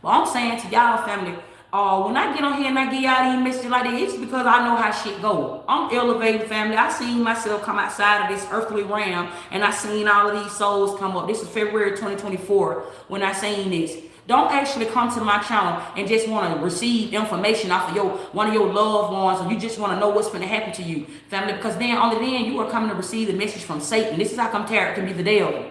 But I'm saying to y'all, family, when I get on here and I give y'all these messages like that, it's because I know how shit go. I'm elevating, family. I seen myself come outside of this earthly realm, and I seen all of these souls come up. This is February 2024 when I seen this. Don't actually come to my channel and just want to receive information off of one of your loved ones, or you just want to know what's going to happen to you, family, because only then you are coming to receive the message from Satan. This is how come tarot can be the devil.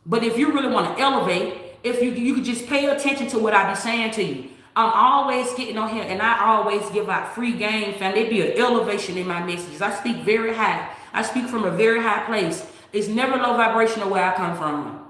But if you really want to elevate, if you could just pay attention to what I be saying to you. I'm always getting on here and I always give out free game, fam. There be an elevation in my messages. I speak very high. I speak from a very high place. It's never low vibrational where I come from.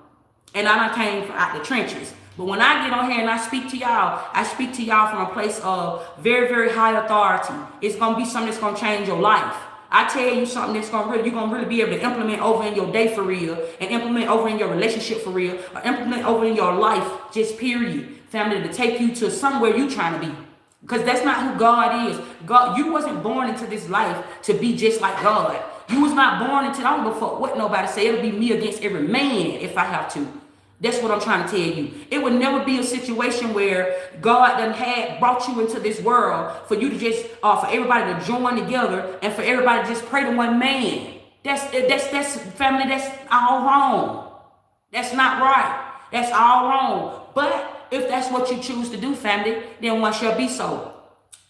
And I done came from out the trenches. But when I get on here and I speak to y'all, I speak to y'all from a place of very, very high authority. It's going to be something that's going to change your life. I tell you something that's you're going to really be able to implement over in your day for real, and implement over in your relationship for real, or implement over in your life, just period. Family, to take you to somewhere you trying to be. Because that's not who God is. God, you wasn't born into this life to be just like God. You was not born into, I don't give a fuck what nobody say. It'll be me against every man if I have to. That's what I'm trying to tell you. It would never be a situation where God done brought you into this world for you to just, for everybody to join together and for everybody to just pray to one man. That's family, that's all wrong. That's not right. That's all wrong. But If that's what you choose to do, family, then one shall be so.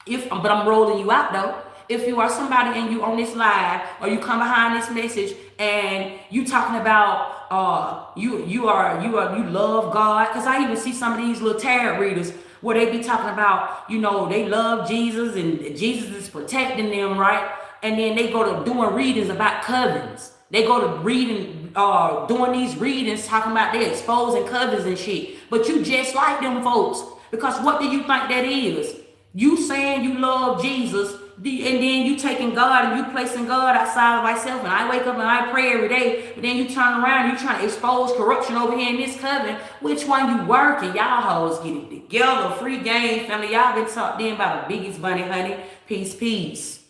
But I'm rolling you out though. If you are somebody and you on this live or you come behind this message and you talking about you love God, because I even see some of these little tarot readers where they be talking about, they love Jesus and Jesus is protecting them, right? And then they go to doing readings about covens. They go to reading, doing these readings talking about they exposing covens and shit. But you just like them folks, because what do you think that is? You saying you love Jesus, and then you taking God and you placing God outside of myself, and I wake up and I pray every day, but then you turn around and you trying to expose corruption over here in this coven. Which one you working? Y'all hoes get it together. Free game, family. Y'all been talked in by the biggest bunny, honey. Peace, peace.